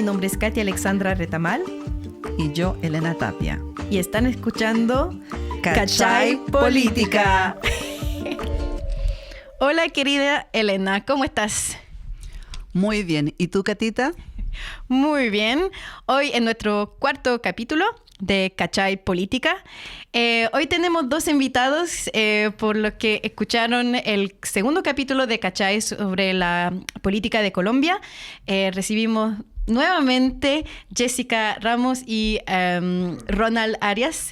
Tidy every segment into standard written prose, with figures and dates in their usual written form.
nombre es Katia Alexandra Retamal. Y yo, Elena Tapia. Y están escuchando Cachai Política. Hola, querida Elena, ¿cómo estás? Muy bien. ¿Y tú, Catita? Muy bien. Hoy en nuestro cuarto capítulo de Cachai Política. Hoy tenemos dos invitados, por lo que escucharon el segundo capítulo de Cachai sobre la política de Colombia. Recibimos nuevamente Jessica Ramos y Ronald Arias.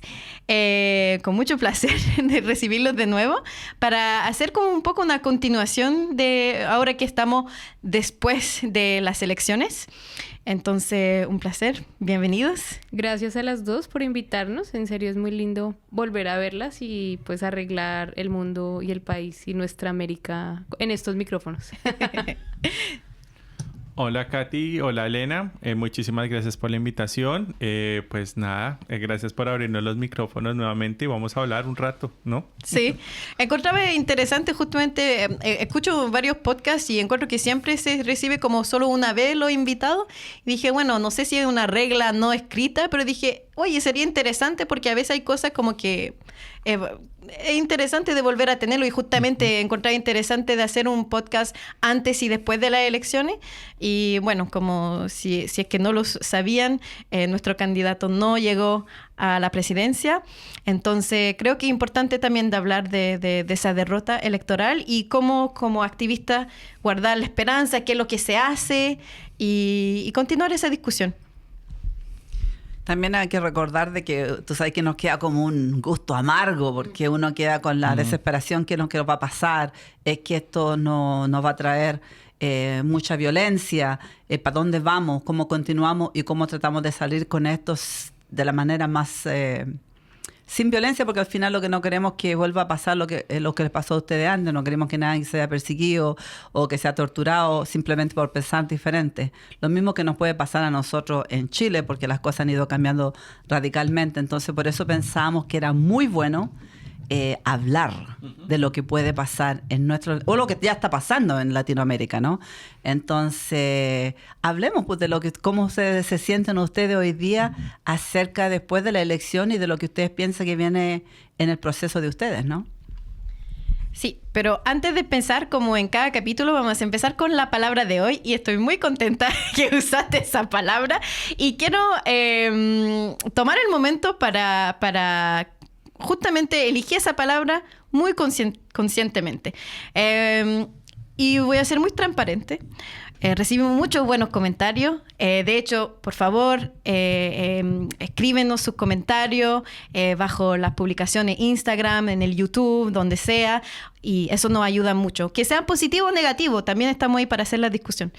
Con mucho placer de recibirlos de nuevo para hacer como un poco una continuación de ahora que estamos después de las elecciones. Entonces, un placer. Bienvenidos. Gracias a las dos por invitarnos. En serio, es muy lindo volver a verlas y pues arreglar el mundo y el país y nuestra América en estos micrófonos. Hola Katy, hola Elena, muchísimas gracias por la invitación. Pues nada, gracias por abrirnos los micrófonos nuevamente y vamos a hablar un rato, ¿no? Sí, encontraba interesante justamente, escucho varios podcasts y encuentro que siempre se recibe como solo una vez los invitados. Y dije, bueno, no sé si es una regla no escrita, pero dije, oye, sería interesante porque a veces hay cosas como que es interesante de volver a tenerlo y justamente encontrar interesante de hacer un podcast antes y después de las elecciones. Y bueno, como si es que no lo sabían, nuestro candidato no llegó a la presidencia. Entonces creo que es importante también de hablar de esa derrota electoral y cómo como activista guardar la esperanza, qué es lo que se hace y continuar esa discusión. También hay que recordar de que tú sabes que nos queda como un gusto amargo porque uno queda con la desesperación que no va a pasar, es que esto no va a traer mucha violencia, para dónde vamos, cómo continuamos y cómo tratamos de salir con esto de la manera más sin violencia, porque al final lo que no queremos es que vuelva a pasar lo que les pasó a ustedes antes. No queremos que nadie sea perseguido o que sea torturado simplemente por pensar diferente. Lo mismo que nos puede pasar a nosotros en Chile, porque las cosas han ido cambiando radicalmente. Entonces, por eso pensamos que era muy bueno hablar de lo que puede pasar en o lo que ya está pasando en Latinoamérica, ¿no? Entonces, hablemos pues de cómo se sienten ustedes hoy día acerca después de la elección y de lo que ustedes piensan que viene en el proceso de ustedes, ¿no? Sí, pero antes de pensar como en cada capítulo, vamos a empezar con la palabra de hoy y estoy muy contenta que usaste esa palabra y quiero tomar el momento para justamente elegí esa palabra muy conscientemente. Y voy a ser muy transparente. Recibimos muchos buenos comentarios. De hecho, por favor, escríbenos sus comentarios bajo las publicaciones Instagram, en el YouTube, donde sea. Y eso nos ayuda mucho. Que sean positivos o negativos, también estamos ahí para hacer la discusión.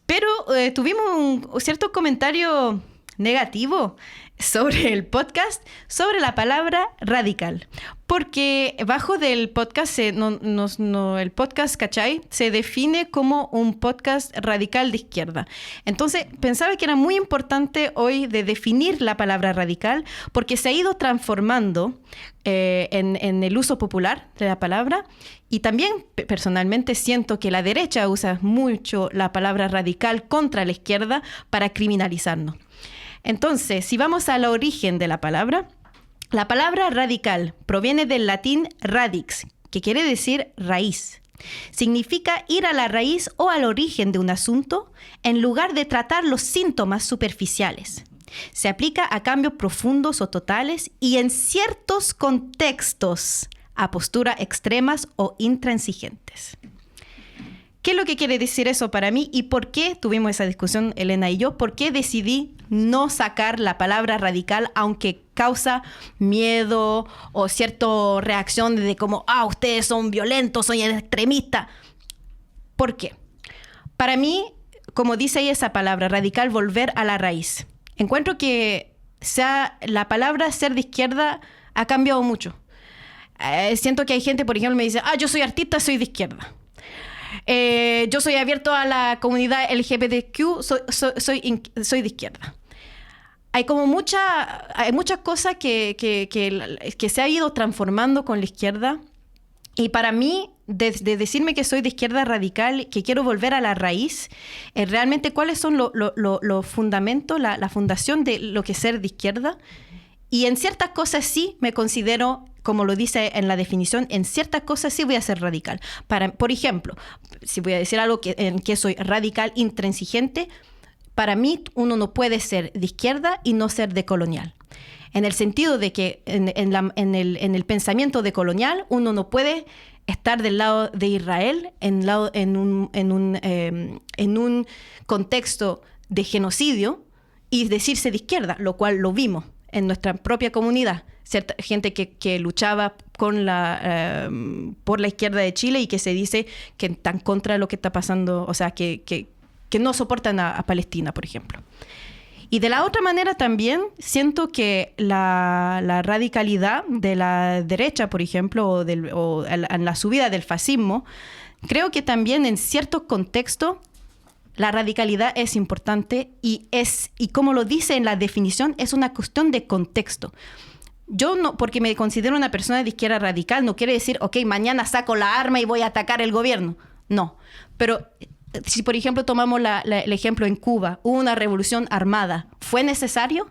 Pero tuvimos un cierto comentario negativo sobre el podcast, sobre la palabra radical. Porque bajo del podcast, el podcast Cachai se define como un podcast radical de izquierda. Entonces, pensaba que era muy importante hoy de definir la palabra radical porque se ha ido transformando en el uso popular de la palabra. Y también, personalmente, siento que la derecha usa mucho la palabra radical contra la izquierda para criminalizarnos. Entonces, si vamos al origen de la palabra radical proviene del latín radix, que quiere decir raíz. Significa ir a la raíz o al origen de un asunto en lugar de tratar los síntomas superficiales. Se aplica a cambios profundos o totales y en ciertos contextos a posturas extremas o intransigentes. ¿Qué es lo que quiere decir eso para mí y por qué tuvimos esa discusión, Elena y yo? ¿Por qué decidí no sacar la palabra radical, aunque causa miedo o cierta reacción de como, ustedes son violentos, son extremistas? ¿Por qué? Para mí, como dice ahí esa palabra, radical, volver a la raíz. Encuentro que la palabra ser de izquierda ha cambiado mucho. Siento que hay gente, por ejemplo, me dice, yo soy artista, soy de izquierda. Yo soy abierto a la comunidad LGBTQ, soy de izquierda. Hay muchas cosas que se ha ido transformando con la izquierda Y para mí, de decirme que soy de izquierda radical, que quiero volver a la raíz, realmente cuáles son los fundamentos, la fundación de lo que es ser de izquierda. Y en ciertas cosas sí me considero, como lo dice en la definición, en ciertas cosas sí voy a ser radical. Por ejemplo, si voy a decir algo en que soy radical, intransigente, para mí uno no puede ser de izquierda y no ser decolonial. En el sentido de que en el pensamiento decolonial uno no puede estar del lado de Israel en un contexto de genocidio y decirse de izquierda, lo cual lo vimos en nuestra propia comunidad. Cierta gente que luchaba por la izquierda de Chile y que se dice que están contra lo que está pasando, o sea, que no soportan a Palestina, por ejemplo. Y de la otra manera también siento que la radicalidad de la derecha, por ejemplo, o en la subida del fascismo, creo que también en ciertos contextos la radicalidad es importante y como lo dice en la definición, es una cuestión de contexto. Yo no, porque me considero una persona de izquierda radical, no quiere decir, ok, mañana saco la arma y voy a atacar el gobierno. No, pero si por ejemplo tomamos el ejemplo en Cuba, hubo una revolución armada, ¿fue necesario?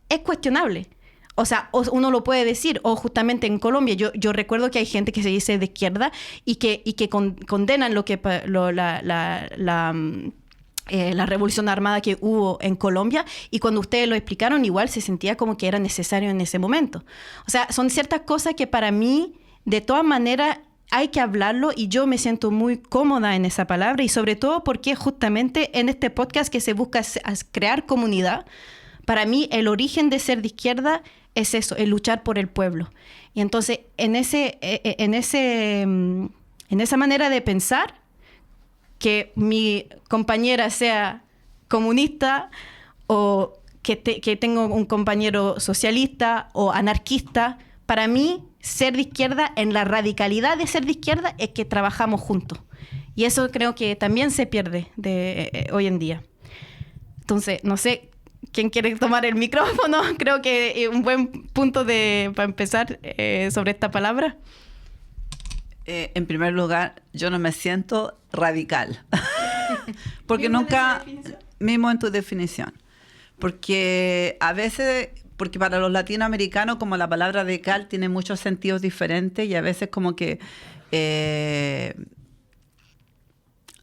Es cuestionable. O sea, uno lo puede decir, o justamente en Colombia, yo recuerdo que hay gente que se dice de izquierda y que condenan la revolución armada que hubo en Colombia, y cuando ustedes lo explicaron igual se sentía como que era necesario en ese momento. O sea, son ciertas cosas que para mí, de todas maneras, hay que hablarlo y yo me siento muy cómoda en esa palabra, y sobre todo porque justamente en este podcast que se busca crear comunidad, para mí el origen de ser de izquierda es eso, el luchar por el pueblo. Y entonces en esa manera de pensar, que mi compañera sea comunista o que tengo un compañero socialista o anarquista, para mí ser de izquierda, en la radicalidad de ser de izquierda, es que trabajamos juntos. Y eso creo que también se pierde hoy en día. Entonces, no sé, ¿quién quiere tomar el micrófono? Creo que un buen punto para empezar sobre esta palabra. En primer lugar, yo no me siento radical. Porque nunca, mismo en tu definición. Porque a veces, porque para los latinoamericanos, como la palabra radical tiene muchos sentidos diferentes, y a veces como que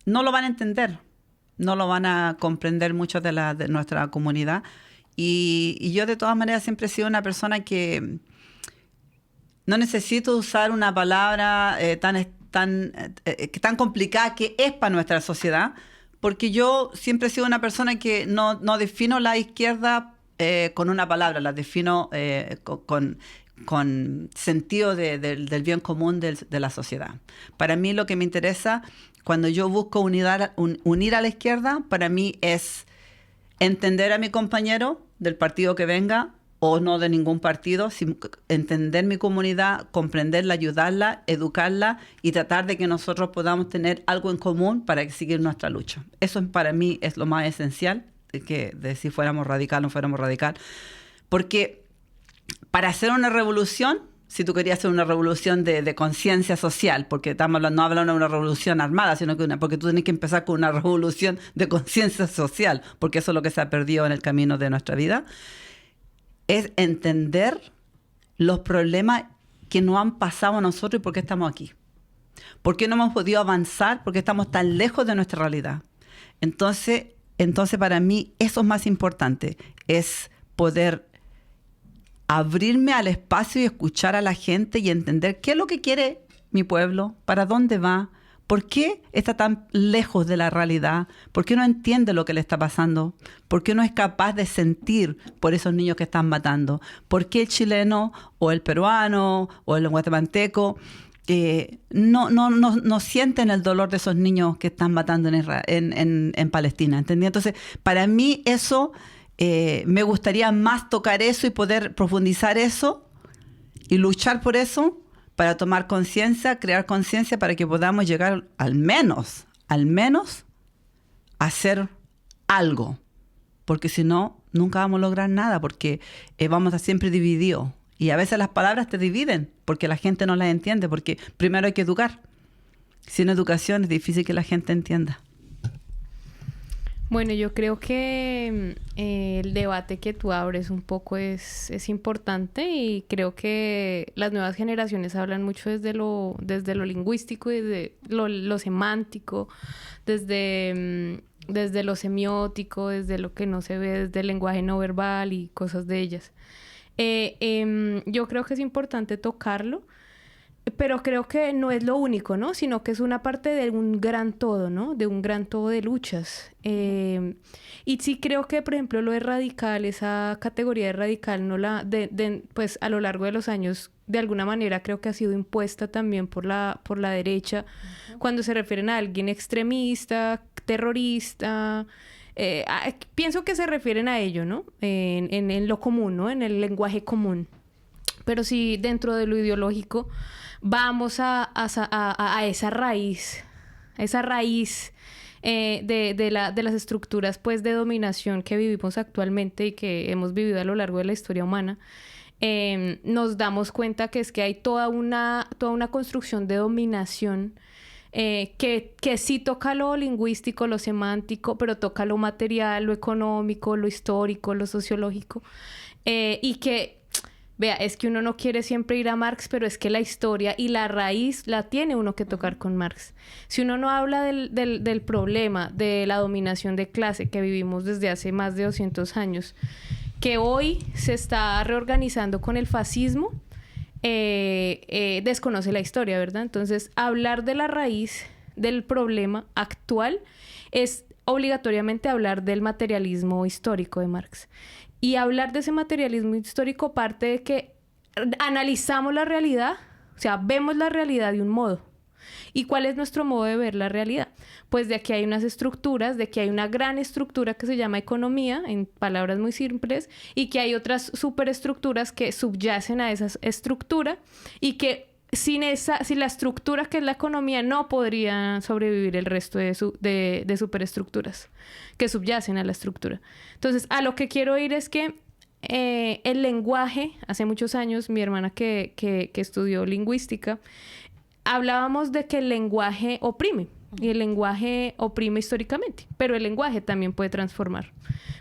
no lo van a entender, no lo van a comprender muchos de nuestra comunidad. Y yo de todas maneras siempre he sido una persona que no necesito usar una palabra tan complicada que es para nuestra sociedad, porque yo siempre he sido una persona que no defino la izquierda con una palabra, la defino con sentido del bien común de la sociedad. Para mí lo que me interesa cuando yo busco unir a la izquierda, para mí es entender a mi compañero del partido que venga, o no de ningún partido, entender mi comunidad, comprenderla, ayudarla, educarla y tratar de que nosotros podamos tener algo en común para seguir nuestra lucha. Eso para mí es lo más esencial, de si fuéramos radical o no fuéramos radical. Porque para hacer una revolución, si tú querías hacer una revolución de conciencia social, porque no hablamos de una revolución armada, sino que porque tú tienes que empezar con una revolución de conciencia social, porque eso es lo que se ha perdido en el camino de nuestra vida, es entender los problemas que nos han pasado a nosotros y por qué estamos aquí. ¿Por qué no hemos podido avanzar? ¿Por qué estamos tan lejos de nuestra realidad? Entonces para mí eso es más importante, es poder abrirme al espacio y escuchar a la gente y entender qué es lo que quiere mi pueblo, para dónde va, por qué está tan lejos de la realidad, por qué no entiende lo que le está pasando, por qué no es capaz de sentir por esos niños que están matando, por qué el chileno o el peruano o el guatemalteco no sienten el dolor de esos niños que están matando en Palestina, ¿entendí? Entonces, para mí eso, me gustaría más tocar eso y poder profundizar eso y luchar por eso, para tomar conciencia, crear conciencia, para que podamos llegar al menos a hacer algo. Porque si no, nunca vamos a lograr nada, porque vamos a estar siempre divididos. Y a veces las palabras te dividen porque la gente no las entiende, porque primero hay que educar. Sin educación es difícil que la gente entienda. Bueno, yo creo que el debate que tú abres un poco es importante y creo que las nuevas generaciones hablan mucho desde lo lingüístico, desde lo semántico, desde lo semiótico, desde lo que no se ve, desde el lenguaje no verbal y cosas de ellas. Yo creo que es importante tocarlo, pero creo que no es lo único, ¿no? Sino que es una parte de un gran todo, ¿no? De un gran todo de luchas. Y sí creo que, por ejemplo, lo de radical, esa categoría de radical, pues a lo largo de los años, de alguna manera creo que ha sido impuesta también por la derecha, cuando se refieren a alguien extremista, terrorista. Pienso que se refieren a ello, ¿no? En lo común, ¿no? En el lenguaje común. Pero sí, dentro de lo ideológico, vamos a esa raíz de las estructuras, pues, de dominación que vivimos actualmente y que hemos vivido a lo largo de la historia humana. Nos damos cuenta que es que hay toda una construcción de dominación que sí toca lo lingüístico, lo semántico, pero toca lo material, lo económico, lo histórico, lo sociológico, y que vea, es que uno no quiere siempre ir a Marx, pero es que la historia y la raíz la tiene uno que tocar con Marx. Si uno no habla del problema de la dominación de clase que vivimos desde hace más de 200 años, que hoy se está reorganizando con el fascismo, desconoce la historia, ¿verdad? Entonces, hablar de la raíz del problema actual es obligatoriamente hablar del materialismo histórico de Marx. Y hablar de ese materialismo histórico parte de que analizamos la realidad, o sea, vemos la realidad de un modo. ¿Y cuál es nuestro modo de ver la realidad? Pues de que hay unas estructuras, de que hay una gran estructura que se llama economía, en palabras muy simples, y que hay otras superestructuras que subyacen a esa estructura y que sin la estructura que es la economía no podría sobrevivir el resto de superestructuras que subyacen a la estructura. Entonces, a lo que quiero ir es que el lenguaje, hace muchos años, mi hermana que estudió lingüística, hablábamos de que el lenguaje oprime. Y el lenguaje oprime históricamente, pero el lenguaje también puede transformar,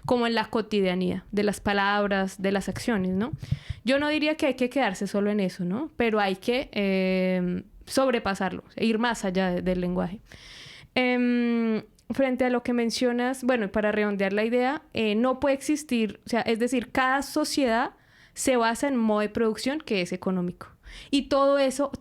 como en la cotidianidad de las palabras, de las acciones, ¿no? Yo no diría que hay que quedarse solo en eso, ¿no? Pero hay que sobrepasarlo, ir más allá del lenguaje. Frente a lo que mencionas, bueno, para redondear la idea, no puede existir, o sea, es decir, cada sociedad se basa en un modo de producción que es económico. Y todo eso,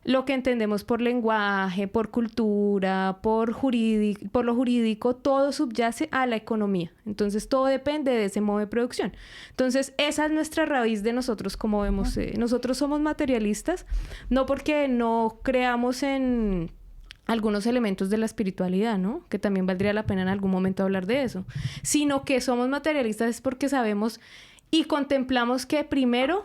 lo que entendemos por lenguaje, por cultura, por lo jurídico, todo subyace a la economía. Entonces, todo depende de ese modo de producción. Entonces, esa es nuestra raíz de nosotros, como vemos. Nosotros somos materialistas, no porque no creamos en algunos elementos de la espiritualidad, ¿no? Que también valdría la pena en algún momento hablar de eso. Sino que somos materialistas es porque sabemos y contemplamos que primero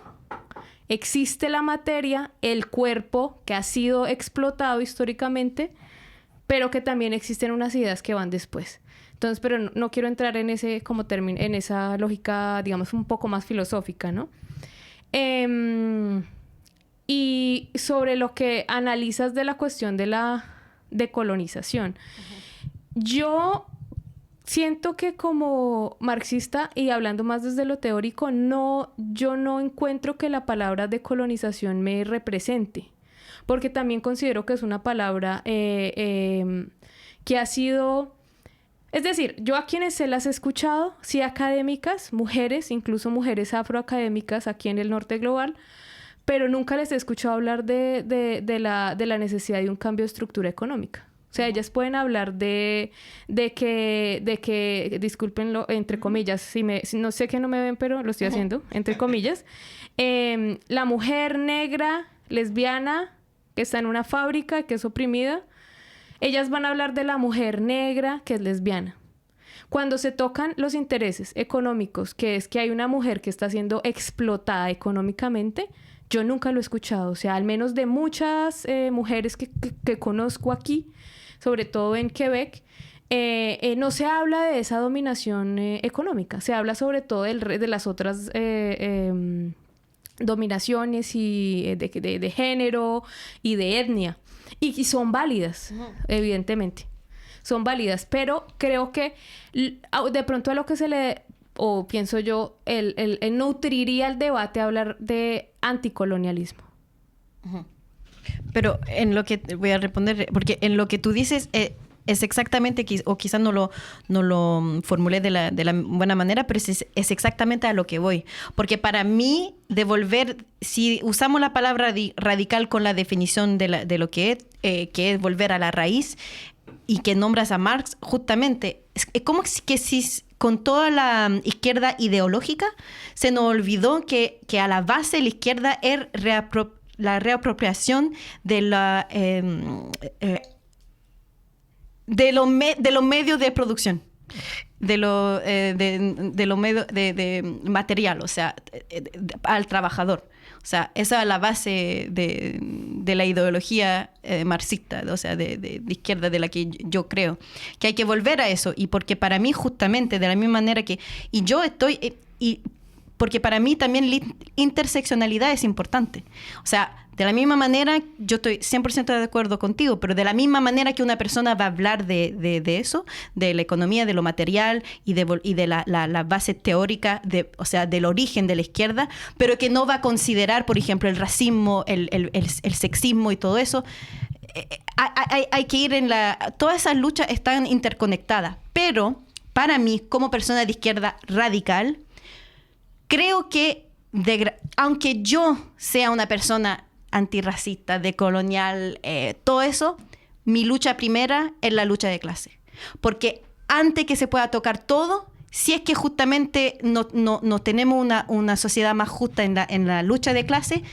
existe la materia, el cuerpo que ha sido explotado históricamente, pero que también existen unas ideas que van después. Entonces, pero no quiero entrar en ese en esa lógica, digamos, un poco más filosófica, ¿no? Y sobre lo que analizas de la cuestión de la decolonización. Yo siento que como marxista, y hablando más desde lo teórico, yo no encuentro que la palabra decolonización me represente, porque también considero que es una palabra que ha sido... Es decir, yo a quienes se las he escuchado, sí académicas, mujeres, incluso mujeres afroacadémicas aquí en el norte global, pero nunca les he escuchado hablar de la necesidad de un cambio de estructura económica. O sea, ellas pueden hablar de que, discúlpenlo, entre comillas, no sé que no me ven, pero lo estoy haciendo, entre comillas, la mujer negra, lesbiana, que está en una fábrica, que es oprimida, ellas van a hablar de la mujer negra, que es lesbiana. Cuando se tocan los intereses económicos, que es que hay una mujer que está siendo explotada económicamente, yo nunca lo he escuchado. O sea, al menos de muchas mujeres que conozco aquí, sobre todo en Quebec, no se habla de esa dominación económica, se habla sobre todo de las otras dominaciones y de género y de etnia. Y son válidas, evidentemente. Son válidas, pero creo que de pronto a lo que se le... o pienso yo, el nutriría el debate hablar de anticolonialismo. Pero en lo que voy a responder, porque en lo que tú dices es exactamente, o quizás no lo formulé de la buena manera, pero es exactamente a lo que voy. Porque para mí, devolver, si usamos la palabra radical con la definición de lo que es volver a la raíz, y que nombras a Marx, justamente, es como que si con toda la izquierda ideológica se nos olvidó que a la base de la izquierda es la reapropiación de los medios de producción, de los medios de material, o sea, al trabajador. O sea, esa es la base de la ideología marxista, o sea, de izquierda, de la que yo creo. Que hay que volver a eso. Y porque para mí, justamente, de la misma manera que... Y yo estoy... porque para mí también la interseccionalidad es importante. O sea, de la misma manera, yo estoy 100% de acuerdo contigo, pero de la misma manera que una persona va a hablar de eso, de la economía, de lo material y de la base teórica, o sea, del origen de la izquierda, pero que no va a considerar, por ejemplo, el racismo, el sexismo y todo eso, hay que ir en todas esas luchas están interconectadas. Pero para mí, como persona de izquierda radical, creo que, aunque yo sea una persona antirracista, decolonial, todo eso, mi lucha primera es la lucha de clase. Porque antes que se pueda tocar todo, si es que justamente no tenemos una sociedad más justa en la lucha de clase,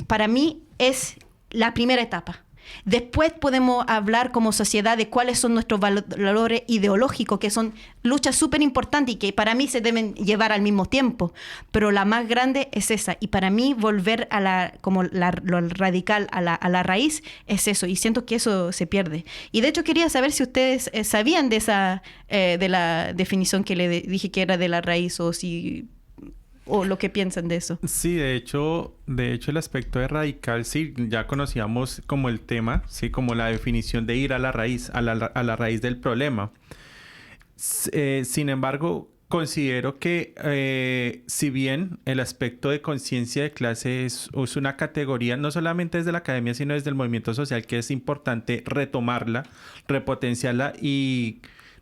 para mí es la primera etapa. Después podemos hablar como sociedad de cuáles son nuestros valores ideológicos, que son luchas súper importantes y que para mí se deben llevar al mismo tiempo. Pero la más grande es esa. Y para mí volver lo radical a la raíz es eso. Y siento que eso se pierde. Y de hecho quería saber si ustedes sabían de la definición que le dije que era de la raíz o lo que piensan de eso. Sí, de hecho el aspecto de radical, sí, ya conocíamos como el tema, sí, como la definición de ir a la raíz, a la raíz del problema. Sin embargo, considero que si bien el aspecto de conciencia de clase es una categoría, no solamente desde la academia, sino desde el movimiento social, que es importante retomarla, repotenciarla y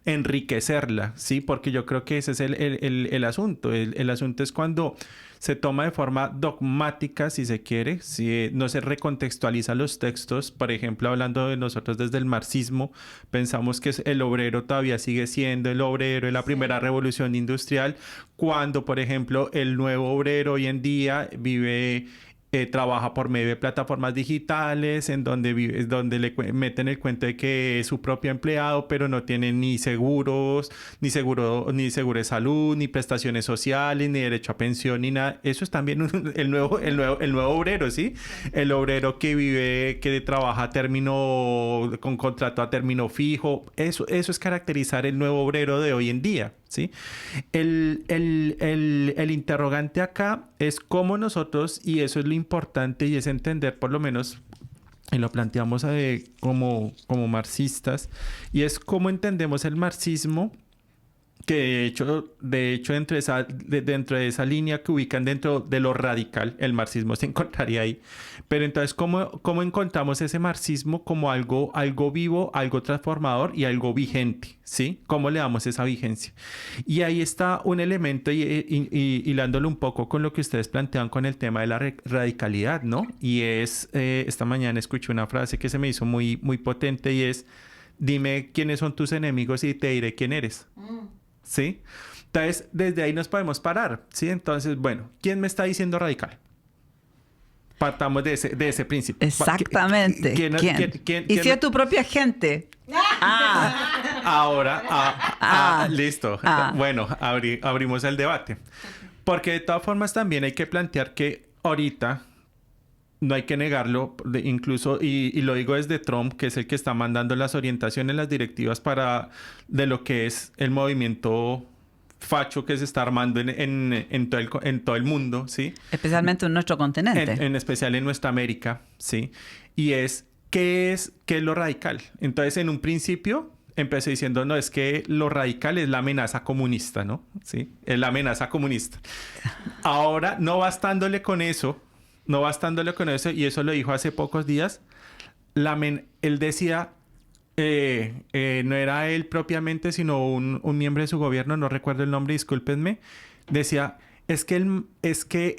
enriquecerla, ¿sí? Porque yo creo que ese es el asunto. El asunto es cuando se toma de forma dogmática, si se quiere, si no se recontextualiza los textos. Por ejemplo, hablando de nosotros desde el marxismo, pensamos que el obrero todavía sigue siendo el obrero de la primera revolución industrial, cuando, por ejemplo, el nuevo obrero hoy en día trabaja por medio de plataformas digitales donde le meten el cuento de que es su propio empleado, pero no tiene ni seguros, ni seguro de salud, ni prestaciones sociales, ni derecho a pensión, ni nada. Eso es también el nuevo obrero, ¿sí? El obrero que trabaja con contrato a término fijo. Eso es caracterizar el nuevo obrero de hoy en día, ¿sí? El interrogante acá es cómo nosotros, y eso es lo importante, y es entender, por lo menos, y lo planteamos como marxistas, y es cómo entendemos el marxismo, que de hecho dentro de esa línea que ubican dentro de lo radical, el marxismo se encontraría ahí. Pero entonces, ¿cómo encontramos ese marxismo como algo vivo, algo transformador y algo vigente? ¿Sí? ¿Cómo le damos esa vigencia? Y ahí está un elemento, y hilándolo un poco con lo que ustedes plantean con el tema de la radicalidad, ¿no? Y esta mañana escuché una frase que se me hizo muy, muy potente, y es: dime quiénes son tus enemigos y te diré quién eres. ¿Sí? Entonces, desde ahí nos podemos parar, ¿sí? Entonces, bueno, ¿quién me está diciendo radical? Partamos de ese principio. Exactamente. ¿Quién? ¿Y si es tu propia gente? Ahora, listo. Bueno, abrimos el debate. Porque de todas formas también hay que plantear que ahorita no hay que negarlo, incluso, y lo digo desde Trump, que es el que está mandando las orientaciones, las directivas de lo que es el movimiento facho que se está armando en todo el mundo, ¿sí? Especialmente en nuestro continente. En especial en nuestra América, ¿sí? Y ¿qué es lo radical? Entonces, en un principio, empecé diciendo, no, es que lo radical es la amenaza comunista, ¿no? Sí, es la amenaza comunista. Ahora, no bastándole con eso, y eso lo dijo hace pocos días, él decía, no era él propiamente, sino un miembro de su gobierno, no recuerdo el nombre, discúlpenme, decía, es que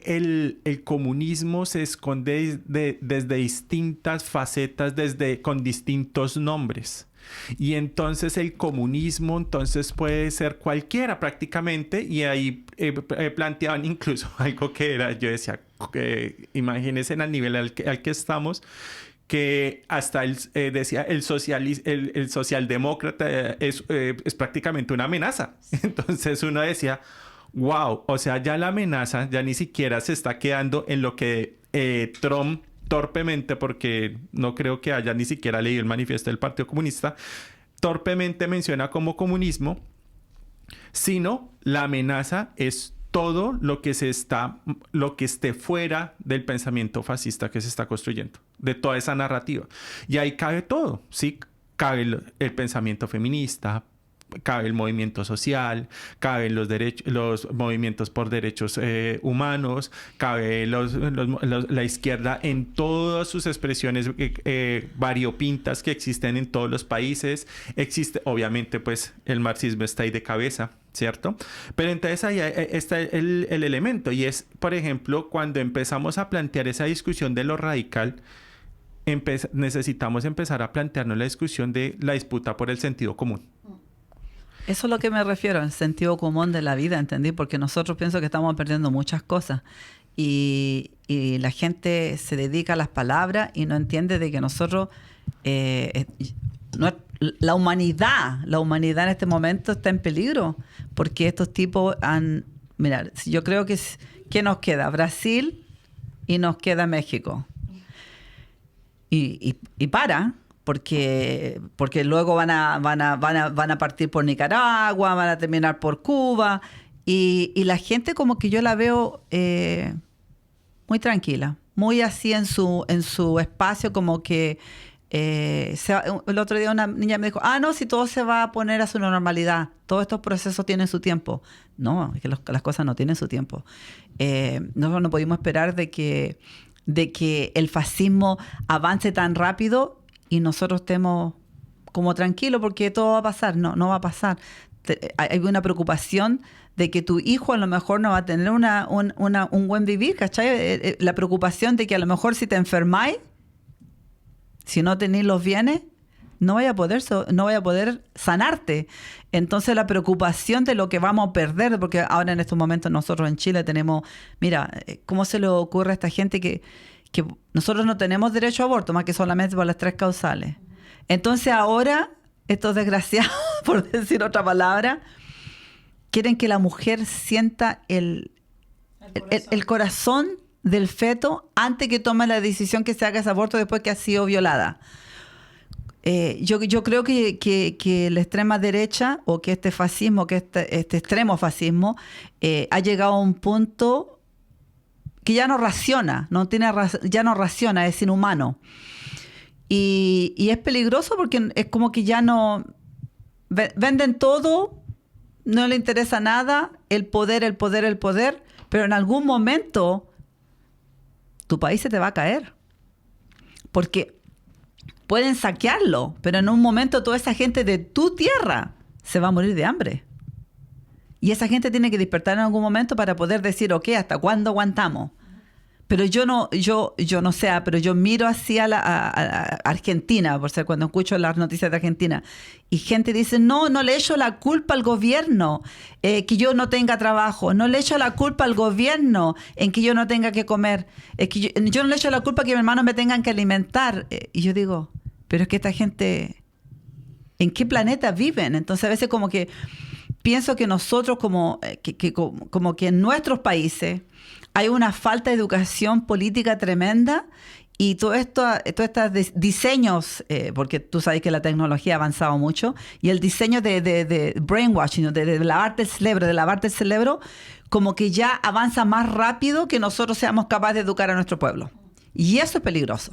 el comunismo se esconde desde distintas facetas, con distintos nombres. Y entonces el comunismo puede ser cualquiera prácticamente, y ahí planteaban incluso algo que era, yo decía, imagínense al nivel al que estamos, que hasta decía el socialdemócrata es prácticamente una amenaza. Entonces uno decía, wow, o sea, ya la amenaza ya ni siquiera se está quedando en lo que Trump torpemente, porque no creo que haya ni siquiera leído el manifiesto del Partido Comunista, torpemente menciona como comunismo, sino la amenaza es todo lo que esté fuera del pensamiento fascista que se está construyendo, de toda esa narrativa. Y ahí cabe todo, ¿sí? Cabe el pensamiento feminista, cabe el movimiento social, caben los movimientos por derechos humanos, cabe la izquierda en todas sus expresiones variopintas que existen en todos los países. Existe, obviamente, pues el marxismo está ahí de cabeza, ¿cierto? Pero entonces ahí está el elemento, y es, por ejemplo, cuando empezamos a plantear esa discusión de lo radical, necesitamos empezar a plantearnos la discusión de la disputa por el sentido común. Eso es lo que me refiero, el sentido común de la vida, ¿entendí? Porque nosotros pienso que estamos perdiendo muchas cosas y la gente se dedica a las palabras y no entiende de que nosotros, la humanidad en este momento está en peligro, porque estos tipos mirad, yo creo que ¿qué nos queda? Brasil y nos queda México. Y porque luego van a partir por Nicaragua, van a terminar por Cuba, y la gente como que yo la veo muy tranquila, muy así en su espacio, como que el otro día una niña me dijo, no, si todo se va a poner a su normalidad, todos estos procesos tienen su tiempo. No, es que las cosas no tienen su tiempo. Nosotros no pudimos esperar de que el fascismo avance tan rápido y nosotros estemos como tranquilos porque todo va a pasar. No va a pasar. Hay una preocupación de que tu hijo a lo mejor no va a tener un buen vivir, ¿cachai? La preocupación de que a lo mejor si te enfermáis, si no tenéis los bienes, no vaya a poder sanarte. Entonces la preocupación de lo que vamos a perder, porque ahora en estos momentos nosotros en Chile tenemos, mira, ¿cómo se le ocurre a esta gente que nosotros no tenemos derecho a aborto más que solamente por las 3 causales? Entonces ahora estos desgraciados, por decir otra palabra, quieren que la mujer sienta el corazón del feto antes que tome la decisión que se haga ese aborto después que ha sido violada. Yo creo que la extrema derecha, o que este fascismo, que este extremo fascismo, ha llegado a un punto que ya no raciona, ya no raciona, es inhumano. Y es peligroso porque es como que ya no... Venden todo, no le interesa nada, el poder, pero en algún momento tu país se te va a caer. Porque pueden saquearlo, pero en un momento toda esa gente de tu tierra se va a morir de hambre. Y esa gente tiene que despertar en algún momento para poder decir, ok, ¿hasta cuándo aguantamos? Pero yo no sé, pero yo miro hacia a Argentina, por ser cuando escucho las noticias de Argentina, y gente dice, no le echo la culpa al gobierno que yo no tenga trabajo, no le echo la culpa al gobierno en que yo no tenga que comer, que yo no le echo la culpa que mis hermanos me tengan que alimentar. Y yo digo, pero es que esta gente, ¿en qué planeta viven? Entonces a veces como que pienso que nosotros como que en nuestros países hay una falta de educación política tremenda. Y todos estos diseños, porque tú sabes que la tecnología ha avanzado mucho, y el diseño de brainwashing, de lavarte el cerebro, como que ya avanza más rápido que nosotros seamos capaces de educar a nuestro pueblo. Y eso es peligroso.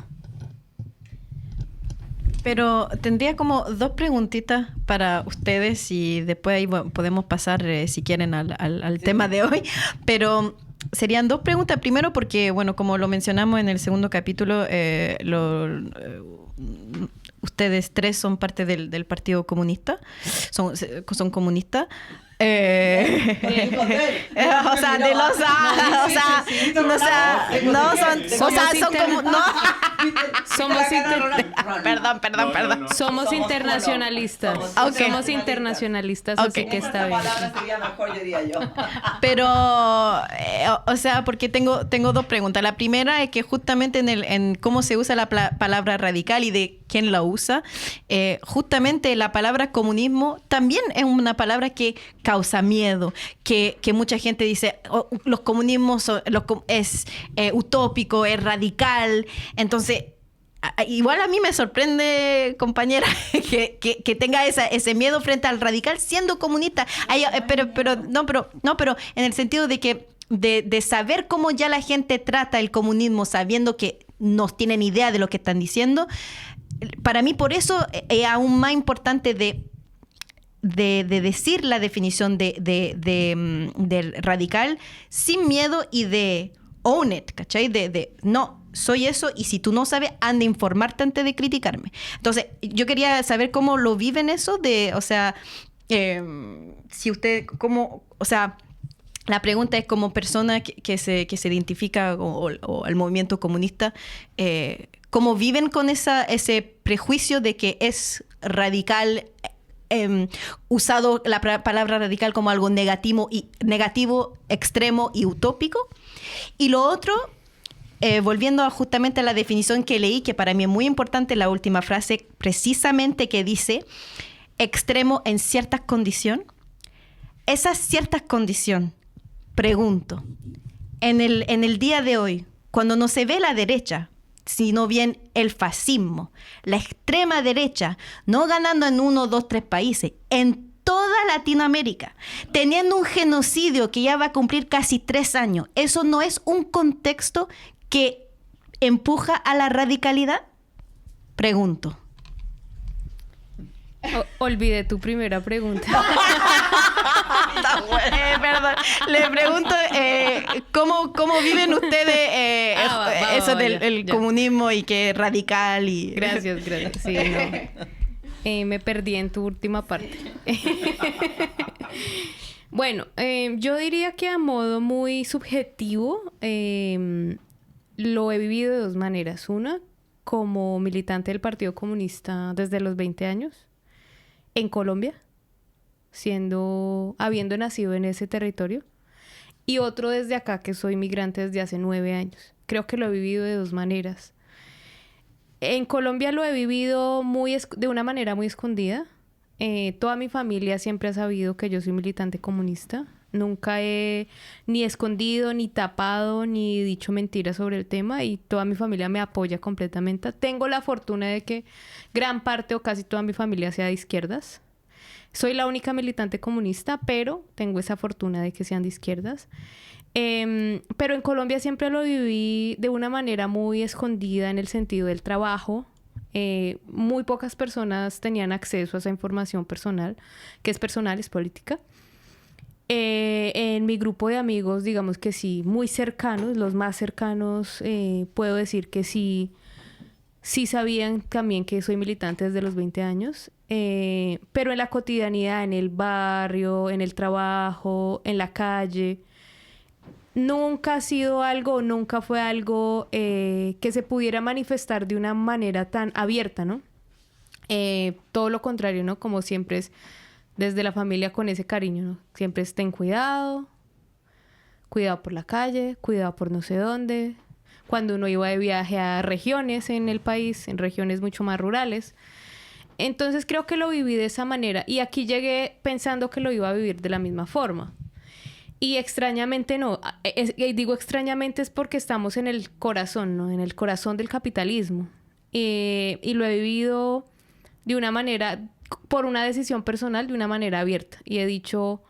Pero tendría como 2 preguntitas para ustedes y después ahí podemos pasar, si quieren, al tema de hoy. Pero serían 2 preguntas. Primero porque, bueno, como lo mencionamos en el segundo capítulo, ustedes 3 son parte del Partido Comunista. Son comunistas. O sea, perdón. Somos internacionalistas. Okay. Somos internacionalistas, Okay. así que está bien. Pero, o sea, porque tengo 2 preguntas. La primera es que justamente en cómo se usa la palabra radical y de quién la usa, justamente la palabra comunismo también es una palabra que causa miedo, que mucha gente dice, los comunismos es utópico, es radical. Entonces, igual a mí me sorprende, compañera, que tenga ese miedo frente al radical siendo comunista. Pero en el sentido de que de saber cómo ya la gente trata el comunismo, sabiendo que no tienen idea de lo que están diciendo, para mí por eso es aún más importante de decir la definición de radical sin miedo y de own it, ¿cachai? No, soy eso, y si tú no sabes, anda a informarte antes de criticarme. Entonces, yo quería saber cómo lo viven eso, o sea, si usted, o sea, la pregunta es como persona que se identifica o al movimiento comunista, ¿cómo viven con ese prejuicio de que es radical, usado la palabra radical como algo negativo, extremo y utópico? Y lo otro, volviendo justamente a la definición que leí, que para mí es muy importante, la última frase precisamente que dice extremo en ciertas condiciones. Esa ciertas condiciones, pregunto, en el día de hoy, cuando no se ve la derecha, sino bien el fascismo, la extrema derecha, no ganando en 1, 2, 3 países, en toda Latinoamérica, teniendo un genocidio que ya va a cumplir casi 3 años, ¿eso no es un contexto que empuja a la radicalidad? Pregunto. Olvidé tu primera pregunta. Perdón. Le pregunto, ¿cómo viven ustedes eso del comunismo y que es radical? Gracias. Sí, no. Me perdí en tu última parte. Bueno, yo diría que a modo muy subjetivo lo he vivido de 2 maneras. Una, como militante del Partido Comunista desde los 20 años. En Colombia, habiendo nacido en ese territorio, y otro desde acá, que soy migrante desde hace 9 años. Creo que lo he vivido de 2 maneras. En Colombia lo he vivido de una manera muy escondida. Toda mi familia siempre ha sabido que yo soy militante comunista. Nunca he ni escondido, ni tapado, ni dicho mentiras sobre el tema, y toda mi familia me apoya completamente. Tengo la fortuna de que gran parte o casi toda mi familia sea de izquierdas. Soy la única militante comunista, pero tengo esa fortuna de que sean de izquierdas. Pero en Colombia siempre lo viví de una manera muy escondida en el sentido del trabajo. Muy pocas personas tenían acceso a esa información personal, que es personal, es política. En mi grupo de amigos, digamos que sí, muy cercanos, los más cercanos, puedo decir que sí sabían también que soy militante desde los 20 años, pero en la cotidianidad, en el barrio, en el trabajo, en la calle, nunca ha sido algo, nunca fue algo que se pudiera manifestar de una manera tan abierta, ¿no? Todo lo contrario, ¿no? Como siempre es desde la familia con ese cariño, ¿no? Siempre es ten cuidado por la calle, cuidado por no sé dónde. Cuando uno iba de viaje a regiones en el país, en regiones mucho más rurales. Entonces creo que lo viví de esa manera. Y aquí llegué pensando que lo iba a vivir de la misma forma. Y extrañamente no. Y digo extrañamente es porque estamos en el corazón, ¿no? En el corazón del capitalismo. Y lo he vivido de una manera, por una decisión personal, de una manera abierta. Y he dicho,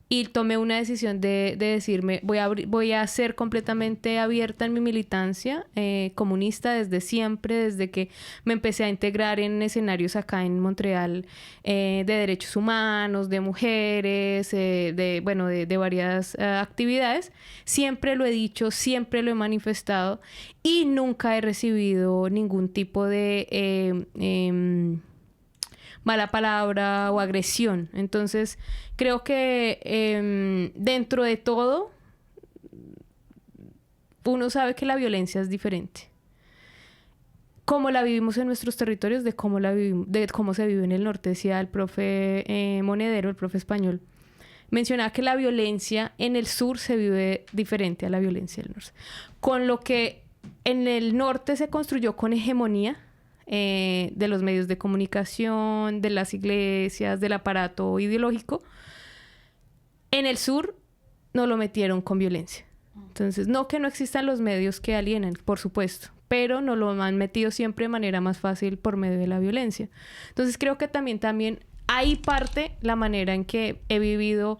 y tomé una decisión de decirme, voy a ser completamente abierta en mi militancia comunista desde siempre, desde que me empecé a integrar en escenarios acá en Montreal de derechos humanos, de mujeres, de varias actividades. Siempre lo he dicho, siempre lo he manifestado y nunca he recibido ningún tipo de mala palabra o agresión. Entonces, creo que dentro de todo, uno sabe que la violencia es diferente. Cómo la vivimos en nuestros territorios, de cómo se vive en el norte. Decía el profe Monedero, el profe español, mencionaba que la violencia en el sur se vive diferente a la violencia del norte. Con lo que en el norte se construyó con hegemonía, de los medios de comunicación, de las iglesias, del aparato ideológico, en el sur no lo metieron con violencia. Entonces, no que no existan los medios que alienan, por supuesto, pero no lo han metido siempre de manera más fácil por medio de la violencia. Entonces, creo que también ahí parte la manera en que he vivido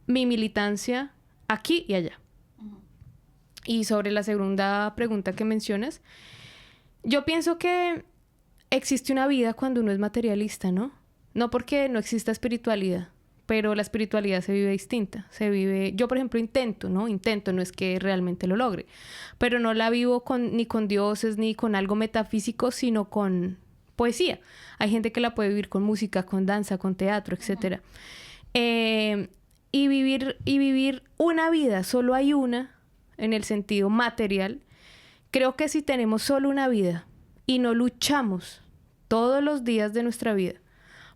mi militancia aquí y allá. Y sobre la segunda pregunta que mencionas, yo pienso que existe una vida cuando uno es materialista, ¿no? No porque no exista espiritualidad, pero la espiritualidad se vive distinta. Yo, por ejemplo, intento, no es que realmente lo logre, pero no la vivo ni con dioses, ni con algo metafísico, sino con poesía. Hay gente que la puede vivir con música, con danza, con teatro, etc. Y vivir una vida, solo hay una, en el sentido material. Creo que si tenemos solo una vida y no luchamos todos los días de nuestra vida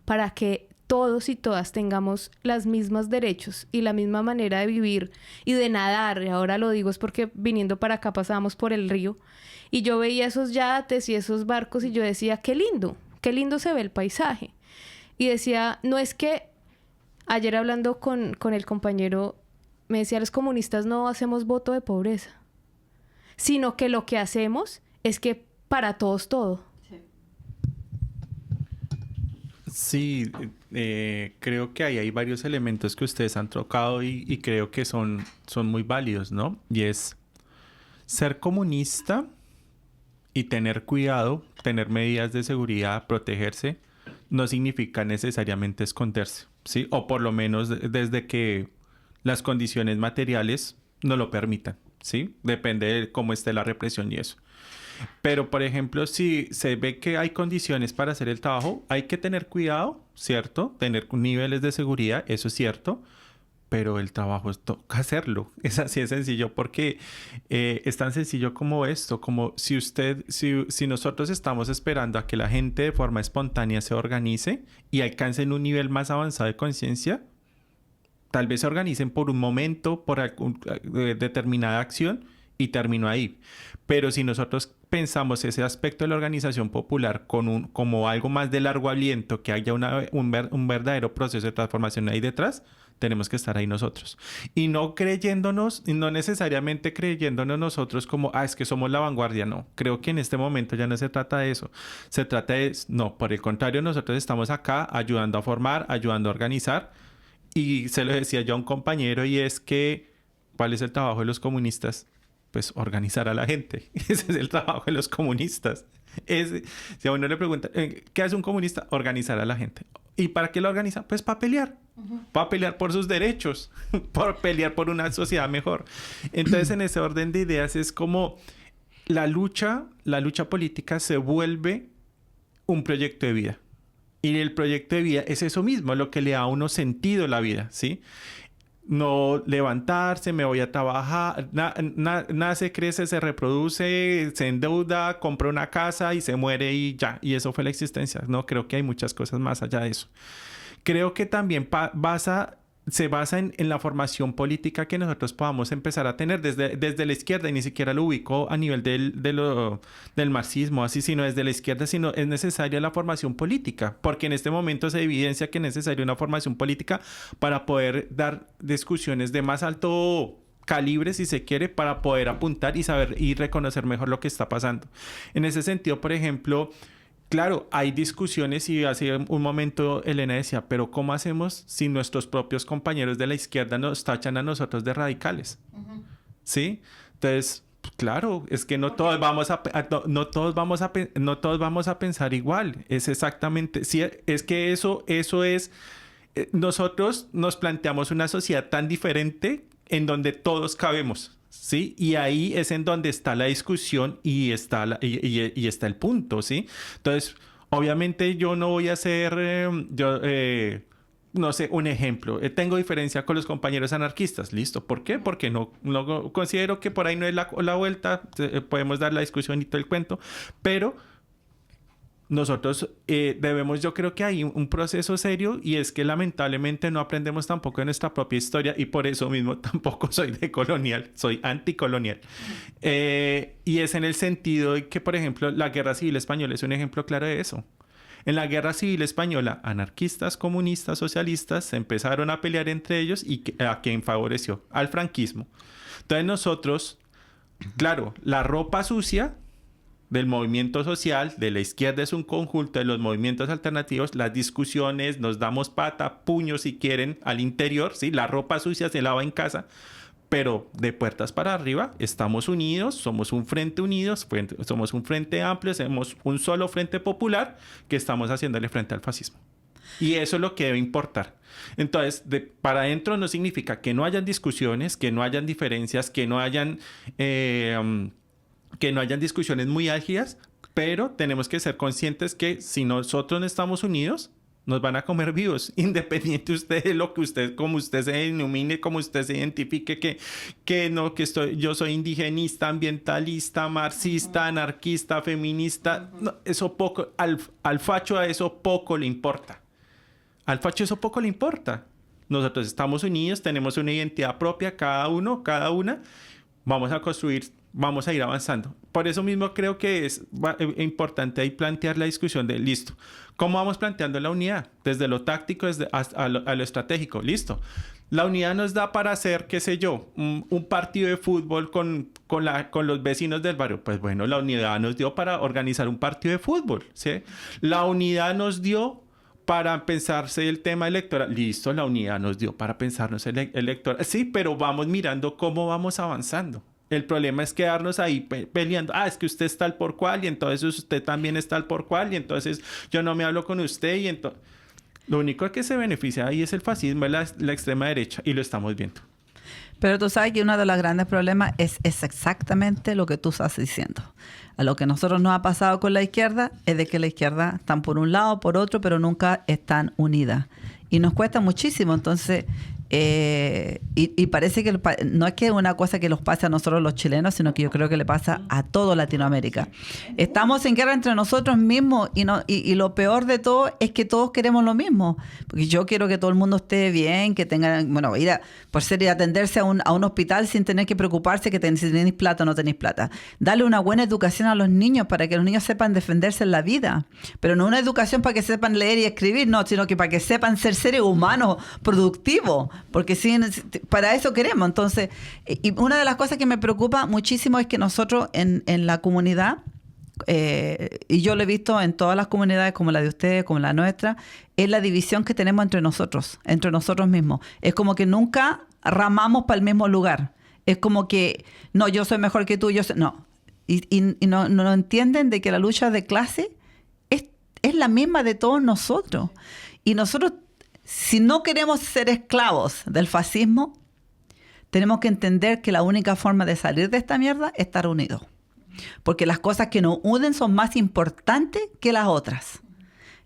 para que todos y todas tengamos los mismos derechos y la misma manera de vivir y de nadar, y ahora lo digo es porque viniendo para acá pasábamos por el río y yo veía esos yates y esos barcos y yo decía, qué lindo se ve el paisaje. Y decía, no es que ayer hablando con el compañero, me decía, los comunistas no hacemos voto de pobreza, sino que lo que hacemos es que para todos todo. Sí, creo que ahí hay varios elementos que ustedes han tocado y creo que son muy válidos, ¿no? Y es ser comunista y tener cuidado, tener medidas de seguridad, protegerse, no significa necesariamente esconderse, ¿sí? O por lo menos desde que las condiciones materiales no lo permitan. ¿Sí? Depende de cómo esté la represión y eso. Pero, por ejemplo, si se ve que hay condiciones para hacer el trabajo, hay que tener cuidado, ¿cierto? Tener niveles de seguridad, eso es cierto. Pero el trabajo toca hacerlo. Es así de sencillo porque es tan sencillo como esto. Como si nosotros estamos esperando a que la gente de forma espontánea se organice y alcancen un nivel más avanzado de conciencia, tal vez se organicen por un momento, por determinada acción y terminó ahí. Pero si nosotros pensamos ese aspecto de la organización popular como algo más de largo aliento, que haya un verdadero proceso de transformación ahí detrás, tenemos que estar ahí nosotros. Y no necesariamente creyéndonos nosotros como, es que somos la vanguardia. No, creo que en este momento ya no se trata de eso. Se trata no, por el contrario, nosotros estamos acá ayudando a formar, ayudando a organizar. Y se lo decía yo a un compañero y es que, ¿cuál es el trabajo de los comunistas? Pues organizar a la gente. Ese es el trabajo de los comunistas. Si a uno le pregunta, ¿qué hace un comunista? Organizar a la gente. ¿Y para qué lo organiza? Pues para pelear. Para pelear por sus derechos. Por pelear por una sociedad mejor. Entonces, en ese orden de ideas es como la lucha política se vuelve un proyecto de vida. Y el proyecto de vida es eso mismo, lo que le da a uno sentido a la vida, ¿sí? No levantarse, me voy a trabajar, nace, crece, se reproduce, se endeuda, compra una casa y se muere y ya. Y eso fue la existencia. No, creo que hay muchas cosas más allá de eso. Creo que también basa se basa en la formación política que nosotros podamos empezar a tener desde la izquierda, y ni siquiera lo ubico a nivel del marxismo, así, sino desde la izquierda, sino es necesaria la formación política, porque en este momento se evidencia que es necesaria una formación política para poder dar discusiones de más alto calibre, si se quiere, para poder apuntar y saber y reconocer mejor lo que está pasando. En ese sentido, por ejemplo, claro, hay discusiones y hace un momento Elena decía, pero ¿cómo hacemos si nuestros propios compañeros de la izquierda nos tachan a nosotros de radicales? ¿Sí? Entonces, claro, es que no todos vamos a pensar igual. Es exactamente, sí, es que eso es, nosotros nos planteamos una sociedad tan diferente en donde todos cabemos. ¿Sí? Y ahí es en donde está la discusión y está, y está el punto, ¿sí? Entonces, obviamente yo no voy a hacer, no sé, un ejemplo. Tengo diferencia con los compañeros anarquistas. ¿Listo? ¿Por qué? Porque no considero que por ahí no es la vuelta. Podemos dar la discusión y todo el cuento. Pero nosotros debemos, yo creo que hay un proceso serio, y es que lamentablemente no aprendemos tampoco de nuestra propia historia, y por eso mismo tampoco soy decolonial, soy anticolonial. Y es en el sentido de que, por ejemplo, la Guerra Civil Española es un ejemplo claro de eso. En la Guerra Civil Española, anarquistas, comunistas, socialistas se empezaron a pelear entre ellos, y ¿a quién favoreció? Al franquismo. Entonces nosotros, claro, la ropa sucia del movimiento social, de la izquierda, es un conjunto de los movimientos alternativos, las discusiones, nos damos pata, puño si quieren, al interior, ¿sí? La ropa sucia se lava en casa, pero de puertas para arriba estamos unidos, somos un frente unidos, somos un frente amplio, somos un solo frente popular que estamos haciéndole frente al fascismo. Y eso es lo que debe importar. Entonces, para adentro no significa que no hayan discusiones, que no hayan diferencias, que no hayan discusiones muy álgidas, pero tenemos que ser conscientes que si nosotros no estamos unidos, nos van a comer vivos, independiente usted de lo que usted, como usted se denomine, como usted se identifique, yo soy indigenista, ambientalista, marxista, anarquista, feminista. No, eso poco, al facho a eso poco le importa. Al facho eso poco le importa. Nosotros estamos unidos, tenemos una identidad propia, cada uno, cada una. Vamos a construir, vamos a ir avanzando. Por eso mismo creo que es importante ahí plantear la discusión de, listo, ¿cómo vamos planteando la unidad? Desde lo táctico a lo estratégico, listo. La unidad nos da para hacer, qué sé yo, un partido de fútbol con los vecinos del barrio. Pues bueno, la unidad nos dio para organizar un partido de fútbol, ¿sí? La unidad nos dio para pensarse el tema electoral. Listo, la unidad nos dio para pensarnos el electoral. Sí, pero vamos mirando cómo vamos avanzando. El problema es quedarnos ahí peleando. Es que usted es tal por cual, y entonces usted también es tal por cual, y entonces yo no me hablo con usted, y entonces... Lo único que se beneficia ahí es el fascismo, es la extrema derecha, y lo estamos viendo. Pero tú sabes que uno de los grandes problemas es exactamente lo que tú estás diciendo. A lo que a nosotros nos ha pasado con la izquierda es de que la izquierda están por un lado, por otro, pero nunca están unidas. Y nos cuesta muchísimo. Entonces, y parece que no es que es una cosa que nos pase a nosotros los chilenos, sino que yo creo que le pasa a toda Latinoamérica. Estamos en guerra entre nosotros mismos, y lo peor de todo es que todos queremos lo mismo. Porque yo quiero que todo el mundo esté bien, que tengan, bueno, ir a atenderse a un hospital sin tener que preocuparse si tenéis plata o no tenéis plata. Darle una buena educación a los niños para que los niños sepan defenderse en la vida. Pero no una educación para que sepan leer y escribir, no, sino que para que sepan ser seres humanos productivos. Porque sí, para eso queremos. Entonces, y una de las cosas que me preocupa muchísimo es que nosotros en la comunidad, y yo lo he visto en todas las comunidades como la de ustedes, como la nuestra, es la división que tenemos entre nosotros mismos. Es como que nunca ramamos para el mismo lugar. Es como que, no, yo soy mejor que tú, no. Y no entienden de que la lucha de clase es la misma de todos nosotros. Y nosotros, si no queremos ser esclavos del fascismo, tenemos que entender que la única forma de salir de esta mierda es estar unidos. Porque las cosas que nos unen son más importantes que las otras.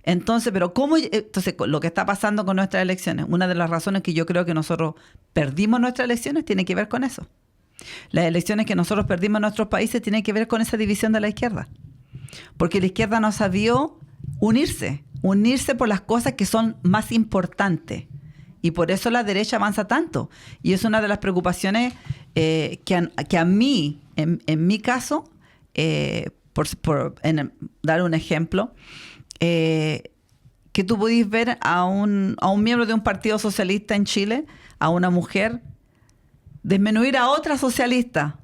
Entonces, entonces, lo que está pasando con nuestras elecciones, una de las razones que yo creo que nosotros perdimos nuestras elecciones tiene que ver con eso. Las elecciones que nosotros perdimos en nuestros países tienen que ver con esa división de la izquierda. Porque la izquierda no sabió unirse por las cosas que son más importantes. Y por eso la derecha avanza tanto. Y es una de las preocupaciones que a mí, en mi caso, dar un ejemplo, que tú pudiste ver a un miembro de un partido socialista en Chile, a una mujer, disminuir a otra socialista,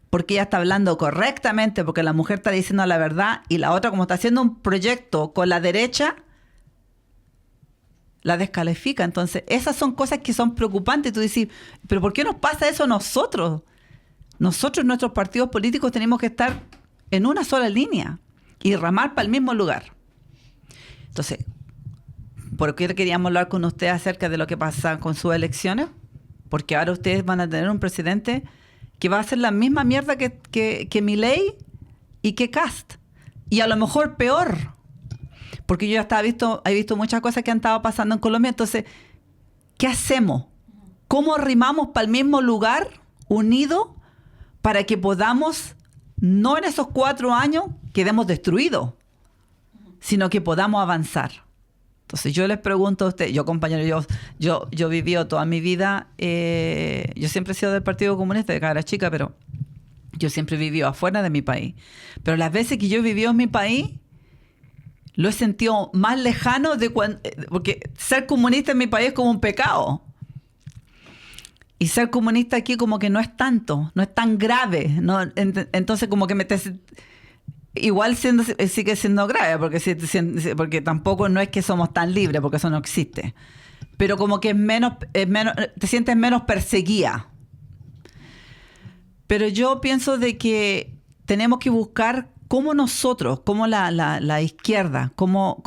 porque ella está hablando correctamente, porque la mujer está diciendo la verdad, y la otra, como está haciendo un proyecto con la derecha, la descalifica. Entonces, esas son cosas que son preocupantes. Tú dices, ¿pero por qué nos pasa eso a nosotros? Nosotros, nuestros partidos políticos, tenemos que estar en una sola línea y ramar para el mismo lugar. Entonces, ¿por qué queríamos hablar con usted acerca de lo que pasa con sus elecciones? Porque ahora ustedes van a tener un presidente que va a hacer la misma mierda que Milei y que Kast. Y a lo mejor peor. Porque yo ya he visto muchas cosas que han estado pasando en Colombia. Entonces, ¿qué hacemos? ¿Cómo rimamos para el mismo lugar, unidos, para que podamos, no en esos 4 años, quedemos destruidos, sino que podamos avanzar? Entonces, yo les pregunto a ustedes, compañero, yo he vivido toda mi vida, yo siempre he sido del Partido Comunista de cara chica, pero yo siempre he vivido afuera de mi país. Pero las veces que yo he vivido en mi país, lo he sentido más lejano porque ser comunista en mi país es como un pecado. Y ser comunista aquí como que no es tanto, no es tan grave, ¿no? Entonces como que igual sigue siendo grave, porque tampoco no es que somos tan libres, porque eso no existe. Pero como que es menos, te sientes menos perseguida. Pero yo pienso de que tenemos que buscar cómo nosotros, cómo la izquierda, cómo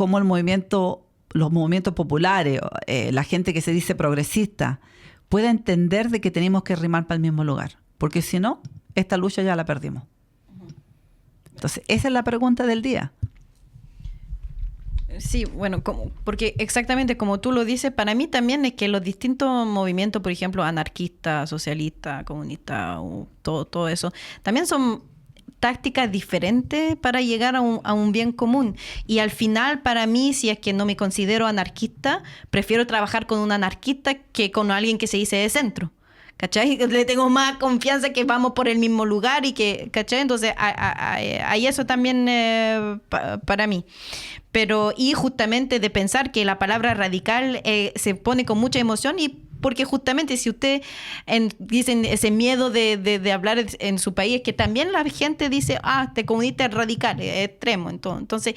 los movimientos populares, la gente que se dice progresista, pueda entender de que tenemos que rimar para el mismo lugar. Porque si no, esta lucha ya la perdimos. Entonces, esa es la pregunta del día. Sí, bueno, porque exactamente como tú lo dices, para mí también es que los distintos movimientos, por ejemplo, anarquista, socialista, comunista, todo eso, también son tácticas diferentes para llegar a un bien común. Y al final, para mí, si es que no me considero anarquista, prefiero trabajar con un anarquista que con alguien que se dice de centro. ¿Cachai? Le tengo más confianza que vamos por el mismo lugar y que, ¿cachai? Entonces, hay eso también para mí. Pero, y justamente de pensar que la palabra radical se pone con mucha emoción y porque justamente si usted dicen ese miedo de hablar en su país, es que también la gente dice, te comunista es radical, es extremo. Entonces,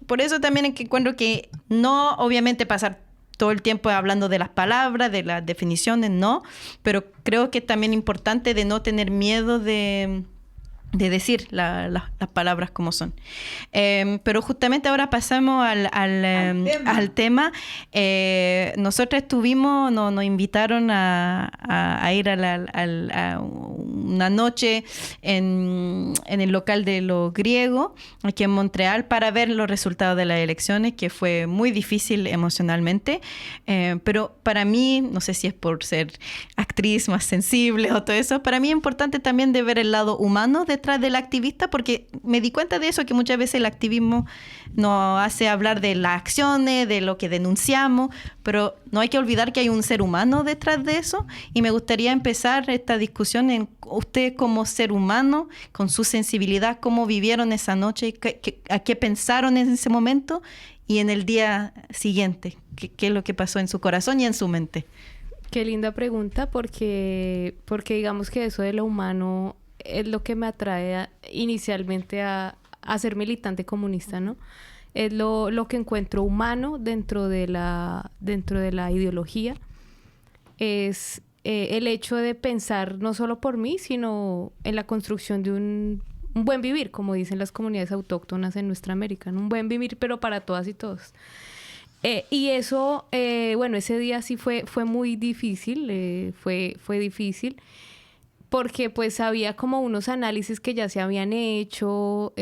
por eso también es que encuentro que no, obviamente, pasar todo el tiempo hablando de las palabras, de las definiciones, no, pero creo que es también importante de no tener miedo de decir las palabras como son. Pero justamente ahora pasamos al tema. Nosotros nos invitaron a ir a una noche en el local de los griegos, aquí en Montreal, para ver los resultados de las elecciones, que fue muy difícil emocionalmente. Pero para mí, no sé si es por ser actriz más sensible o todo eso, para mí es importante también de ver el lado humano detrás del activista, porque me di cuenta de eso, que muchas veces el activismo nos hace hablar de las acciones, de lo que denunciamos, pero no hay que olvidar que hay un ser humano detrás de eso, y me gustaría empezar esta discusión en usted como ser humano, con su sensibilidad, cómo vivieron esa noche, a qué pensaron en ese momento y en el día siguiente, qué es lo que pasó en su corazón y en su mente. Qué linda pregunta, porque digamos que eso de lo humano es lo que me atrae inicialmente a ser militante comunista, ¿no? Es lo que encuentro humano dentro de la ideología. Es el hecho de pensar no solo por mí, sino en la construcción de un buen vivir, como dicen las comunidades autóctonas en nuestra América, ¿no? Un buen vivir, pero para todas y todos. Y eso, bueno, ese día sí fue muy difícil, fue difícil, porque pues había como unos análisis que ya se habían hecho,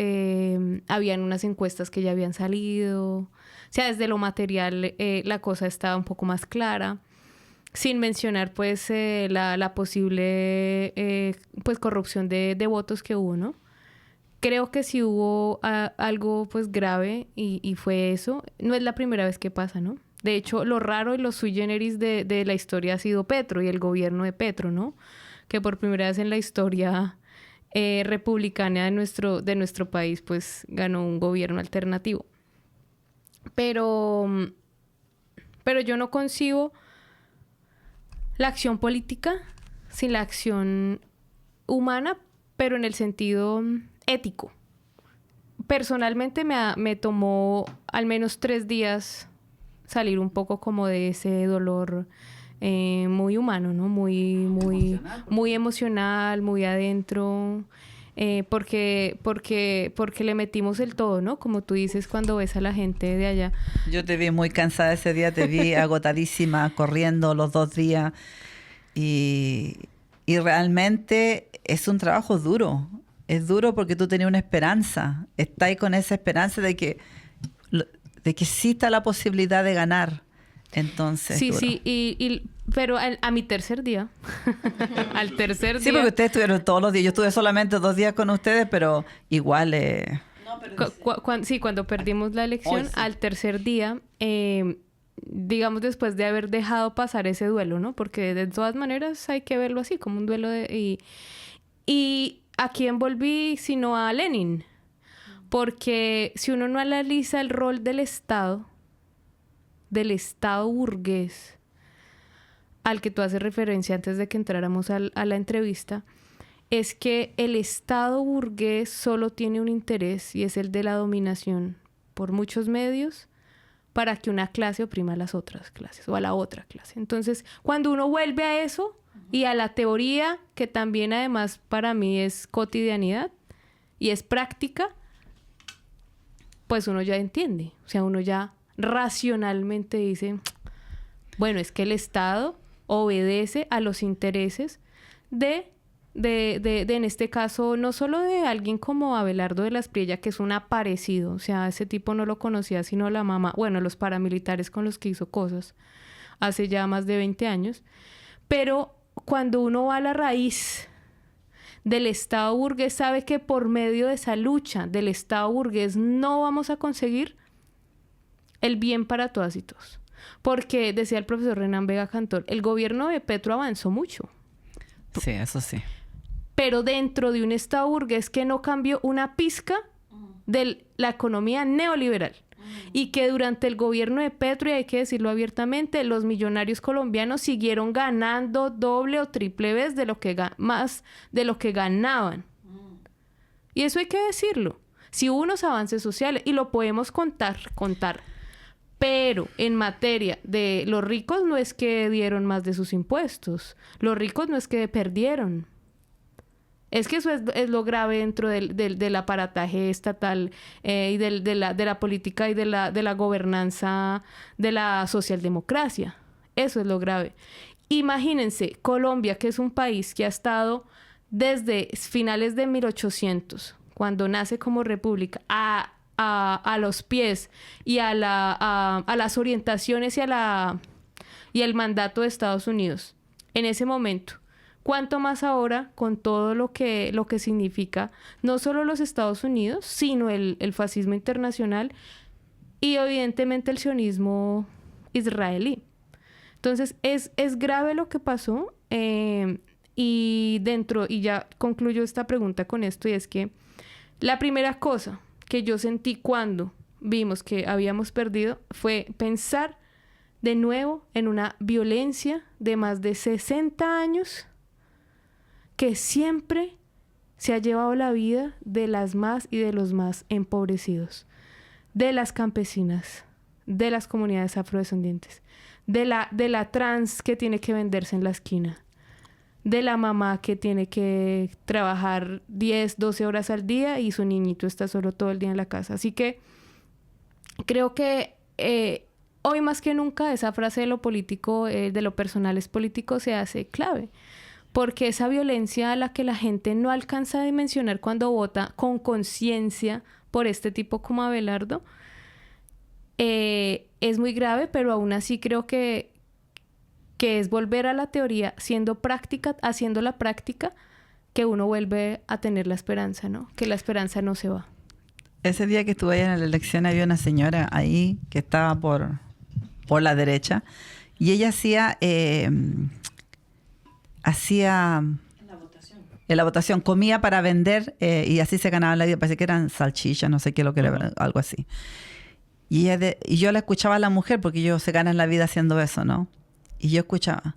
habían unas encuestas que ya habían salido, o sea, desde lo material la cosa estaba un poco más clara, sin mencionar pues la posible pues corrupción de votos que hubo, ¿no? Creo que sí hubo algo pues grave y fue eso. No es la primera vez que pasa, ¿no? De hecho, lo raro y lo sui generis de la historia ha sido Petro y el gobierno de Petro, ¿no? Que por primera vez en la historia republicana de nuestro país, pues ganó un gobierno alternativo. Pero yo no concibo la acción política sin la acción humana, pero en el sentido ético. Personalmente me tomó al menos 3 días salir un poco como de ese dolor muy humano, ¿no? Muy emocional, muy adentro, porque le metimos el todo, ¿no? Como tú dices cuando ves a la gente de allá. Yo te vi muy cansada ese día, te vi agotadísima, corriendo los 2 días y realmente es un trabajo duro. Es duro porque tú tenías una esperanza. Estás ahí con esa esperanza de que sí está la posibilidad de ganar. Entonces, sí, pero a mi tercer día, al tercer día... Sí, porque ustedes estuvieron todos los días. Yo estuve solamente 2 días con ustedes, pero igual... Cuando perdimos la elección, al tercer día, digamos después de haber dejado pasar ese duelo, ¿no? Porque de todas maneras hay que verlo así, como un duelo y ¿a quién volví sino a Lenin? Porque si uno no analiza el rol del Estado burgués, al que tú haces referencia antes de que entráramos a la entrevista, es que el Estado burgués solo tiene un interés y es el de la dominación por muchos medios para que una clase oprima a las otras clases o a la otra clase. Entonces, cuando uno vuelve a eso y a la teoría, que también además para mí es cotidianidad y es práctica, pues uno ya entiende. O sea, uno ya racionalmente dice, bueno, es que el Estado obedece a los intereses de en este caso, no solo de alguien como Abelardo de las Priella, que es un aparecido, o sea, ese tipo no lo conocía sino la mamá, bueno, los paramilitares con los que hizo cosas hace ya más de 20 años, pero cuando uno va a la raíz del Estado burgués, sabe que por medio de esa lucha del Estado burgués no vamos a conseguir el bien para todas y todos. Porque, decía el profesor Renan Vega Cantor, el gobierno de Petro avanzó mucho. Sí, eso sí. Pero dentro de un Estado burgués que no cambió una pizca de la economía neoliberal. Y que durante el gobierno de Petro, y hay que decirlo abiertamente, los millonarios colombianos siguieron ganando doble o triple vez más de lo que ganaban. Y eso hay que decirlo. Sí hubo unos avances sociales y lo podemos contar. Pero en materia de los ricos no es que dieron más de sus impuestos. Los ricos no es que perdieron. Es que eso es lo grave dentro del aparataje estatal y de la política y de la gobernanza de la socialdemocracia. Eso es lo grave. Imagínense, Colombia, que es un país que ha estado desde finales de 1800, cuando nace como república, a los pies y a las orientaciones y el mandato de Estados Unidos en ese momento. ¿Cuánto más ahora con todo lo que significa no solo los Estados Unidos, sino el fascismo internacional y evidentemente el sionismo israelí? Entonces es grave lo que pasó y ya concluyo esta pregunta con esto, y es que la primera cosa que yo sentí cuando vimos que habíamos perdido fue pensar de nuevo en una violencia de más de 60 años que siempre se ha llevado la vida de las más y de los más empobrecidos, de las campesinas, de las comunidades afrodescendientes, de la trans que tiene que venderse en la esquina, de la mamá que tiene que trabajar 10, 12 horas al día y su niñito está solo todo el día en la casa. Así que creo que hoy más que nunca esa frase de lo político, de lo personal es político, se hace clave. Porque esa violencia a la que la gente no alcanza a dimensionar cuando vota con conciencia por este tipo como Abelardo, es muy grave, pero aún así creo que es volver a la teoría, haciendo la práctica, que uno vuelve a tener la esperanza, ¿no? Que la esperanza no se va. Ese día que estuve ahí en la elección había una señora ahí que estaba por la derecha. Y ella hacía en la votación, comía para vender y así se ganaba la vida. Parece que eran salchichas, no sé qué, lo que era, algo así. Y yo la escuchaba a la mujer porque ellos se ganan la vida haciendo eso, ¿no? Y yo escuchaba.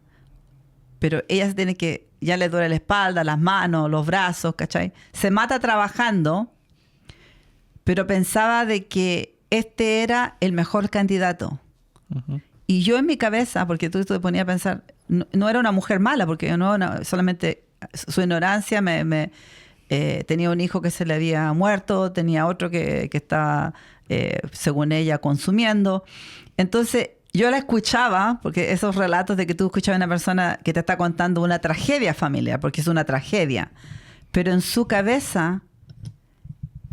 Pero ella tiene que, ya le duele la espalda, las manos, los brazos, ¿cachai? Se mata trabajando, pero pensaba de que este era el mejor candidato. Uh-huh. Y yo en mi cabeza, porque tú te ponías a pensar, no era una mujer mala, porque solamente su ignorancia tenía un hijo que se le había muerto, tenía otro que estaba, según ella, consumiendo. Entonces, yo la escuchaba, porque esos relatos de que tú escuchas a una persona que te está contando una tragedia familiar, porque es una tragedia, pero en su cabeza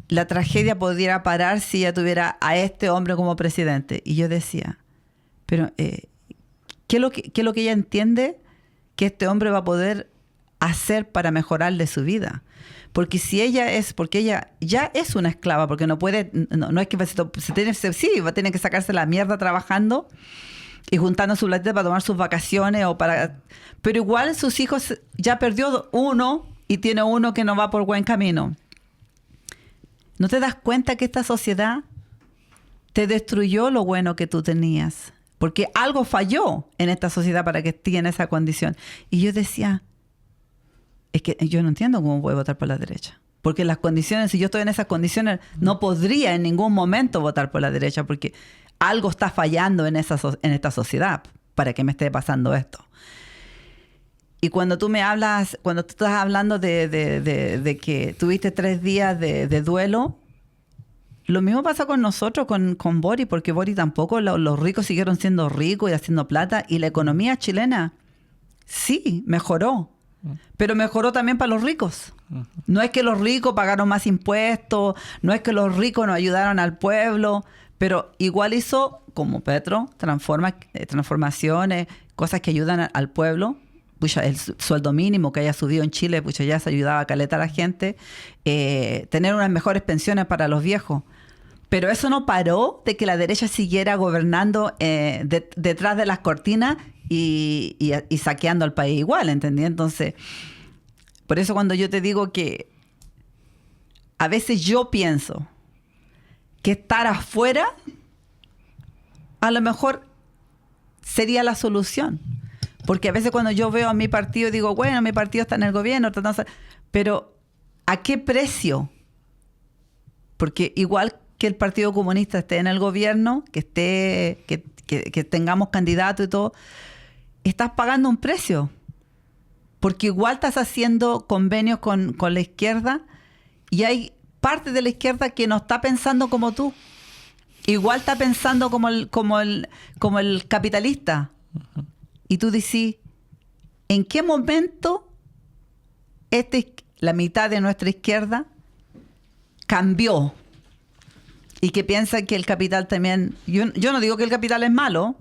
la tragedia podría parar si ella tuviera a este hombre como presidente. Y yo decía, pero ¿qué es lo que ella entiende que este hombre va a poder hacer para mejorarle su vida? Porque porque ella ya es una esclava, porque no puede, no es que va a tener que sacarse la mierda trabajando y juntando su platita para tomar sus vacaciones pero igual sus hijos ya perdió uno y tiene uno que no va por buen camino. ¿No te das cuenta que esta sociedad te destruyó lo bueno que tú tenías? Porque algo falló en esta sociedad para que esté en esa condición. Y yo decía, es que yo no entiendo cómo voy a votar por la derecha. Porque las condiciones, si yo estoy en esas condiciones, no podría en ningún momento votar por la derecha porque algo está fallando en esta sociedad para que me esté pasando esto. Y cuando tú estás hablando de que tuviste 3 días de duelo, lo mismo pasa con nosotros, con Boric, porque Boric tampoco, los ricos siguieron siendo ricos y haciendo plata, y la economía chilena sí mejoró, pero mejoró también para los ricos. No es que los ricos pagaron más impuestos, no es que los ricos nos ayudaron al pueblo, pero igual hizo, como Petro, transformaciones, cosas que ayudan al pueblo. Pucha, el sueldo mínimo que haya subido en Chile, pucha, ya se ayudaba a caleta a la gente, tener unas mejores pensiones para los viejos. Pero eso no paró de que la derecha siguiera gobernando detrás de las cortinas y saqueando al país igual, ¿entendí? Entonces, por eso cuando yo te digo que a veces yo pienso que estar afuera a lo mejor sería la solución. Porque a veces cuando yo veo a mi partido digo, bueno, mi partido está en el gobierno, pero ¿a qué precio? Porque igual que el Partido Comunista esté en el gobierno, que tengamos candidatos y todo, estás pagando un precio. Porque igual estás haciendo convenios con la izquierda y hay parte de la izquierda que no está pensando como tú. Igual está pensando como el capitalista. Uh-huh. Y tú dices, ¿en qué momento la mitad de nuestra izquierda cambió? Y que piensa que el capital también... Yo no digo que el capital es malo,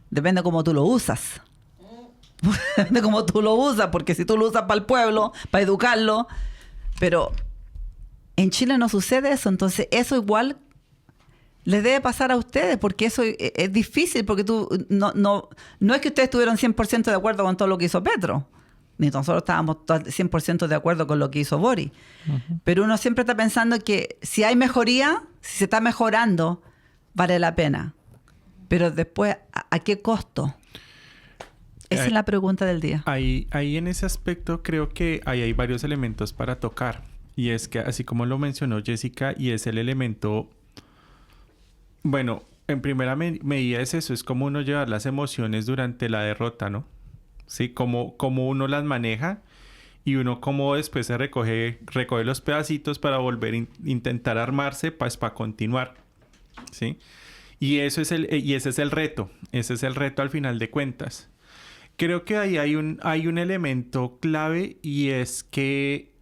depende de cómo tú lo usas. Depende de cómo tú lo usas, porque si tú lo usas para el pueblo, para educarlo... Pero en Chile no sucede eso, entonces eso igual... les debe pasar a ustedes, porque eso es difícil, porque no es que ustedes estuvieron 100% de acuerdo con todo lo que hizo Petro, ni nosotros estábamos 100% de acuerdo con lo que hizo Boric. Uh-huh. Pero uno siempre está pensando que si hay mejoría, si se está mejorando, vale la pena. Pero después, ¿a qué costo? Esa es la pregunta del día. Ahí en ese aspecto creo que hay varios elementos para tocar. Y es que, así como lo mencionó Jessica, y es el elemento... Bueno, en primera medida es eso, es como uno llevar las emociones durante la derrota, ¿no? Sí, como uno las maneja y uno como después se recoge los pedacitos para volver a intentar armarse para continuar, ¿sí? Y ese es el reto, al final de cuentas. Creo que ahí hay un elemento clave y es que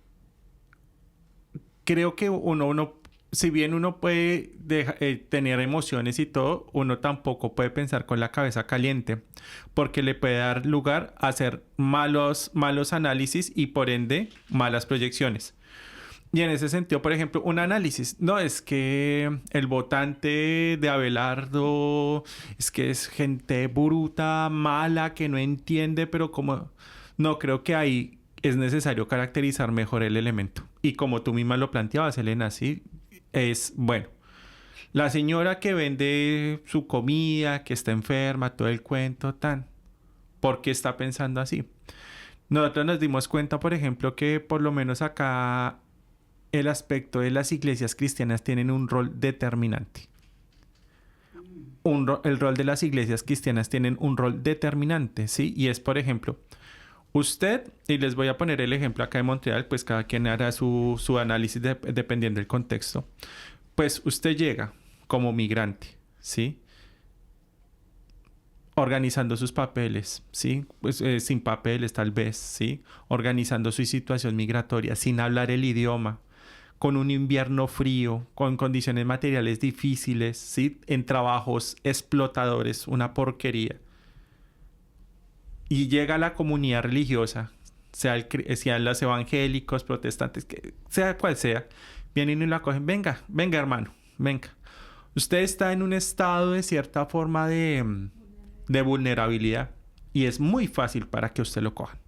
creo que uno si bien uno puede tener emociones y todo, uno tampoco puede pensar con la cabeza caliente, porque le puede dar lugar a hacer malos análisis y por ende malas proyecciones. Y en ese sentido, por ejemplo, un análisis. No, es que el votante de Abelardo es que es gente bruta, mala, que no entiende, pero como... No, creo que ahí es necesario caracterizar mejor el elemento. Y como tú misma lo planteabas, Elena, sí, es, bueno, la señora que vende su comida, que está enferma, todo el cuento, tan... ¿Por qué está pensando así? Nosotros nos dimos cuenta, por ejemplo, que por lo menos acá el aspecto de las iglesias cristianas tienen un rol determinante. El rol de las iglesias cristianas tienen un rol determinante, ¿sí? Y es, por ejemplo, usted, y les voy a poner el ejemplo acá de Montreal, pues cada quien hará su análisis dependiendo del contexto. Pues usted llega como migrante, ¿sí? Organizando sus papeles, ¿sí? Pues sin papeles tal vez, ¿sí? Organizando su situación migratoria, sin hablar el idioma, con un invierno frío, con condiciones materiales difíciles, ¿sí? En trabajos explotadores, una porquería. Y llega la comunidad religiosa, sean los evangélicos, protestantes, que sea cual sea, vienen y lo acogen. Venga, venga hermano, venga. Usted está en un estado de cierta forma de vulnerabilidad y es muy fácil para que usted lo cojan.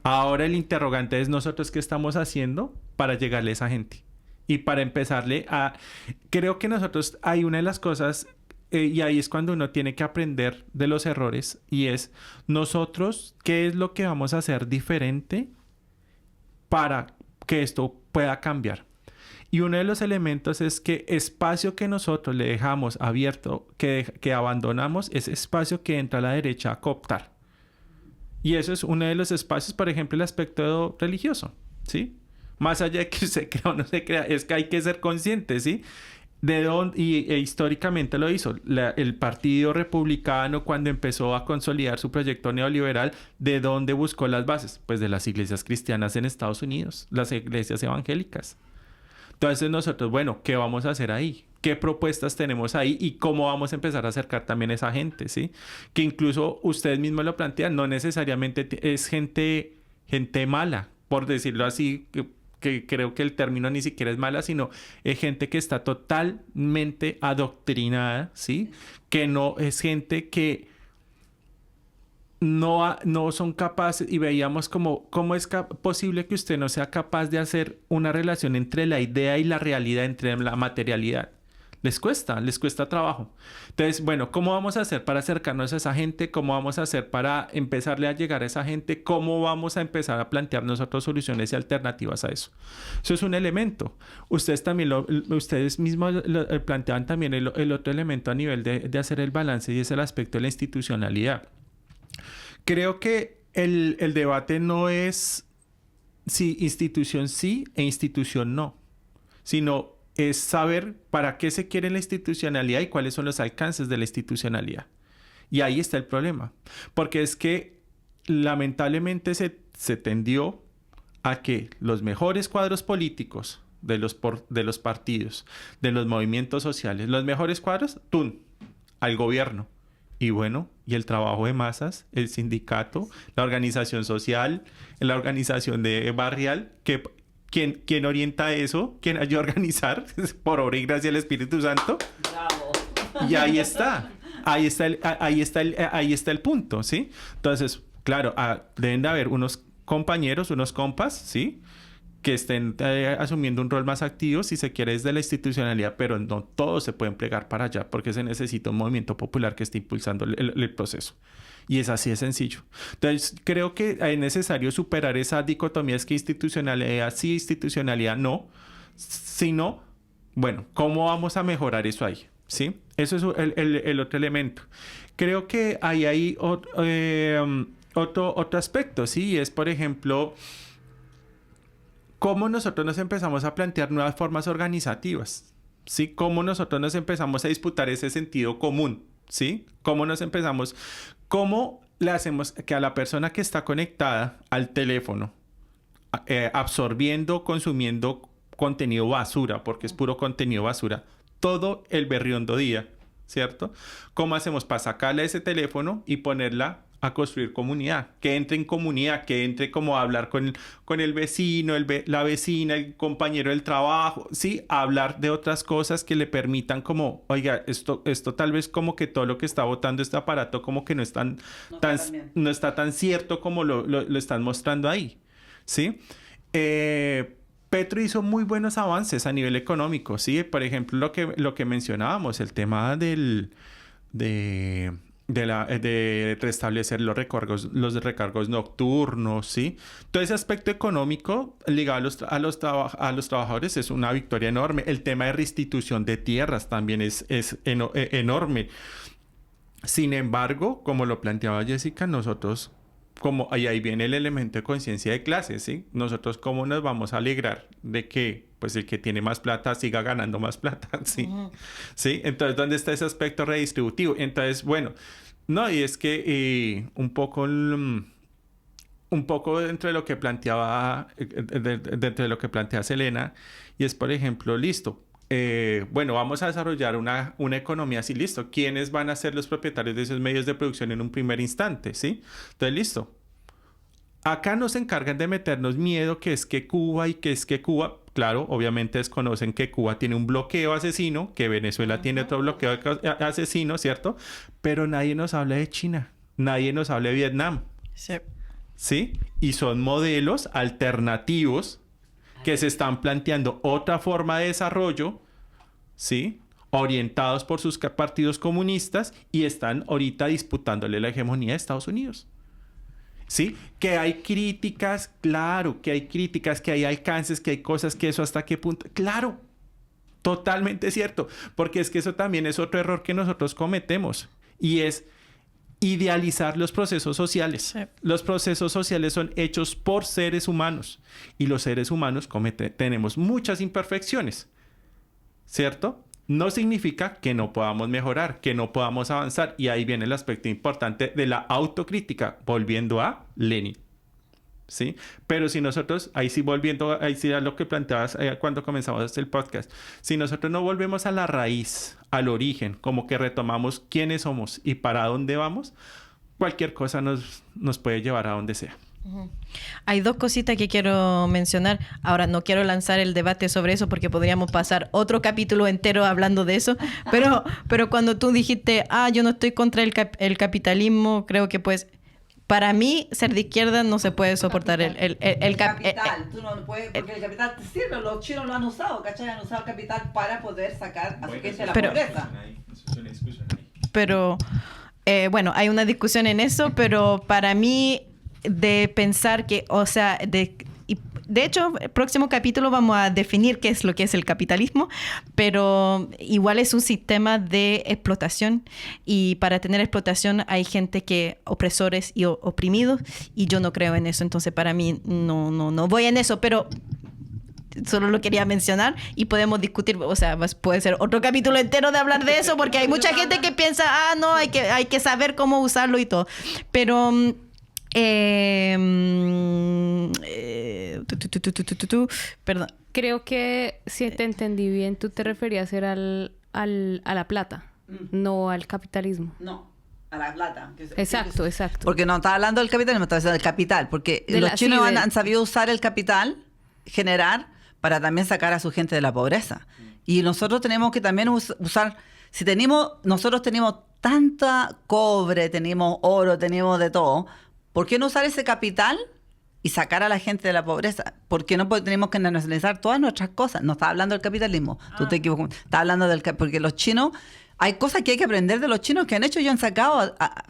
Ahora el interrogante es nosotros qué estamos haciendo para llegarle a esa gente y para empezarle a... Creo que nosotros hay una de las cosas y ahí es cuando uno tiene que aprender de los errores y es nosotros qué es lo que vamos a hacer diferente para que esto pueda cambiar. Y uno de los elementos es que espacio que nosotros le dejamos abierto, que abandonamos, es espacio que entra a la derecha a cooptar. Y eso es uno de los espacios, por ejemplo, el aspecto religioso, ¿sí? Más allá de que se crea o no se crea, es que hay que ser consciente, ¿sí? De dónde, históricamente lo hizo. El Partido Republicano, cuando empezó a consolidar su proyecto neoliberal, ¿de dónde buscó las bases? Pues de las iglesias cristianas en Estados Unidos, las iglesias evangélicas. Entonces nosotros, bueno, ¿qué vamos a hacer ahí? ¿Qué propuestas tenemos ahí? ¿Y cómo vamos a empezar a acercar también a esa gente, sí? Que incluso ustedes mismos lo plantean, no necesariamente es gente mala, por decirlo así, que creo que el término ni siquiera es mala, sino es gente que está totalmente adoctrinada, ¿sí? Que no es gente que no son capaces, y veíamos cómo es posible que usted no sea capaz de hacer una relación entre la idea y la realidad, entre la materialidad. Les cuesta trabajo. Entonces, bueno, ¿cómo vamos a hacer para acercarnos a esa gente? ¿Cómo vamos a hacer para empezarle a llegar a esa gente? ¿Cómo vamos a empezar a plantear nosotros soluciones y alternativas a eso? Eso es un elemento. Ustedes mismos planteaban también el otro elemento a nivel de hacer el balance, y es el aspecto de la institucionalidad. Creo que el debate no es si institución sí e institución no, sino es saber para qué se quiere la institucionalidad y cuáles son los alcances de la institucionalidad. Y ahí está el problema. Porque es que lamentablemente se tendió a que los mejores cuadros políticos de los partidos, de los movimientos sociales, los mejores cuadros, al gobierno. Y bueno, y el trabajo de masas, el sindicato, la organización social, la organización barrial, ¿Quién orienta eso? ¿Quién ayuda a organizar? Por obra y gracia del Espíritu Santo. ¡Bravo! Y ahí está. Ahí está el punto, ¿sí? Entonces, claro, deben de haber unos compañeros, unos compas, ¿sí? Que estén asumiendo un rol más activo, si se quiere, desde la institucionalidad, pero no todos se pueden plegar para allá porque se necesita un movimiento popular que esté impulsando el proceso. Y es así de sencillo. Entonces, creo que es necesario superar esa dicotomía, es que institucionalidad sí, institucionalidad no, sino, bueno, ¿cómo vamos a mejorar eso ahí? ¿Sí? Eso es el otro elemento. Creo que hay otro aspecto, ¿sí? Es, por ejemplo, cómo nosotros nos empezamos a plantear nuevas formas organizativas, ¿sí? Cómo nosotros nos empezamos a disputar ese sentido común, ¿sí? Cómo le hacemos que a la persona que está conectada al teléfono, absorbiendo, consumiendo contenido basura, porque es puro contenido basura, todo el berriondo día, ¿cierto? ¿Cómo hacemos para sacarle ese teléfono y ponerla a construir comunidad, que entre en comunidad, que entre como a hablar con el vecino, la vecina, el compañero del trabajo, ¿sí? A hablar de otras cosas que le permitan como, oiga, esto tal vez como que todo lo que está botando este aparato como que no está tan cierto como lo están mostrando ahí, ¿sí? Petro hizo muy buenos avances a nivel económico, ¿sí? Por ejemplo, lo que mencionábamos, el tema de restablecer los recargos nocturnos, ¿sí? Todo ese aspecto económico ligado a los trabajadores es una victoria enorme. El tema de restitución de tierras también es enorme. Sin embargo, como lo planteaba Jessica, nosotros, ahí viene el elemento de conciencia de clase, ¿sí? Nosotros, ¿cómo nos vamos a alegrar de que pues el que tiene más plata siga ganando más plata? ¿Sí? Uh-huh. ¿Sí? Entonces, ¿dónde está ese aspecto redistributivo? Entonces, bueno, no, y es que un poco dentro de lo que planteaba Selena, y es, por ejemplo, listo, bueno, vamos a desarrollar una economía así, listo. ¿Quiénes van a ser los propietarios de esos medios de producción en un primer instante? ¿Sí? Entonces, listo. Acá nos encargan de meternos miedo, que es que Cuba, claro, obviamente desconocen que Cuba tiene un bloqueo asesino, que Venezuela tiene otro bloqueo asesino, ¿cierto? Pero nadie nos habla de China, nadie nos habla de Vietnam. Sí. ¿Sí? Y son modelos alternativos que se están planteando otra forma de desarrollo, ¿sí? Orientados por sus partidos comunistas y están ahorita disputándole la hegemonía de Estados Unidos. ¿Sí? Que hay críticas, claro, que hay críticas, que hay alcances, que hay cosas, que eso hasta qué punto. Claro, totalmente cierto, porque es que eso también es otro error que nosotros cometemos y es idealizar los procesos sociales. Sí. Los procesos sociales son hechos por seres humanos y los seres humanos tenemos muchas imperfecciones, ¿cierto? No significa que no podamos mejorar, que no podamos avanzar. Y ahí viene el aspecto importante de la autocrítica, volviendo a Lenin, ¿sí? Pero si nosotros, ahí sí a lo que planteabas cuando comenzamos el podcast, si nosotros no volvemos a la raíz, al origen, como que retomamos quiénes somos y para dónde vamos, cualquier cosa nos puede llevar a donde sea. Hay dos cositas que quiero mencionar. Ahora, no quiero lanzar el debate sobre eso porque podríamos pasar otro capítulo entero hablando de eso, pero cuando tú dijiste, yo no estoy contra el capitalismo, creo que pues para mí ser de izquierda no se puede soportar el capital. Tú no puedes, porque el capital te sirve, los chinos lo han usado, ¿cachai? Han usado el capital para poder sacar a su gente de la pobreza. Pero, bueno, hay una discusión en eso, pero para mí de pensar que, o sea, de hecho, el próximo capítulo vamos a definir qué es lo que es el capitalismo, pero igual es un sistema de explotación y para tener explotación hay gente que opresores y oprimidos y yo no creo en eso, entonces para mí no voy en eso, pero solo lo quería mencionar y podemos discutir, o sea, puede ser otro capítulo entero de hablar de eso porque hay mucha gente que piensa, no, hay que saber cómo usarlo y todo, pero perdón. Creo que si te entendí bien, tú te referías a la plata, no al capitalismo. No, a la plata. Exacto. Porque no estaba hablando del capitalismo, estaba hablando del capital. Porque los chinos han sabido usar el capital, generar, para también sacar a su gente de la pobreza. Y nosotros tenemos que también usar, nosotros tenemos tanta cobre, tenemos oro, tenemos de todo. ¿Por qué no usar ese capital y sacar a la gente de la pobreza? ¿Por qué no tenemos que nacionalizar todas nuestras cosas? No estaba hablando del capitalismo, tú te equivocas. Estaba hablando porque los chinos, hay cosas que hay que aprender de los chinos que han hecho y han sacado a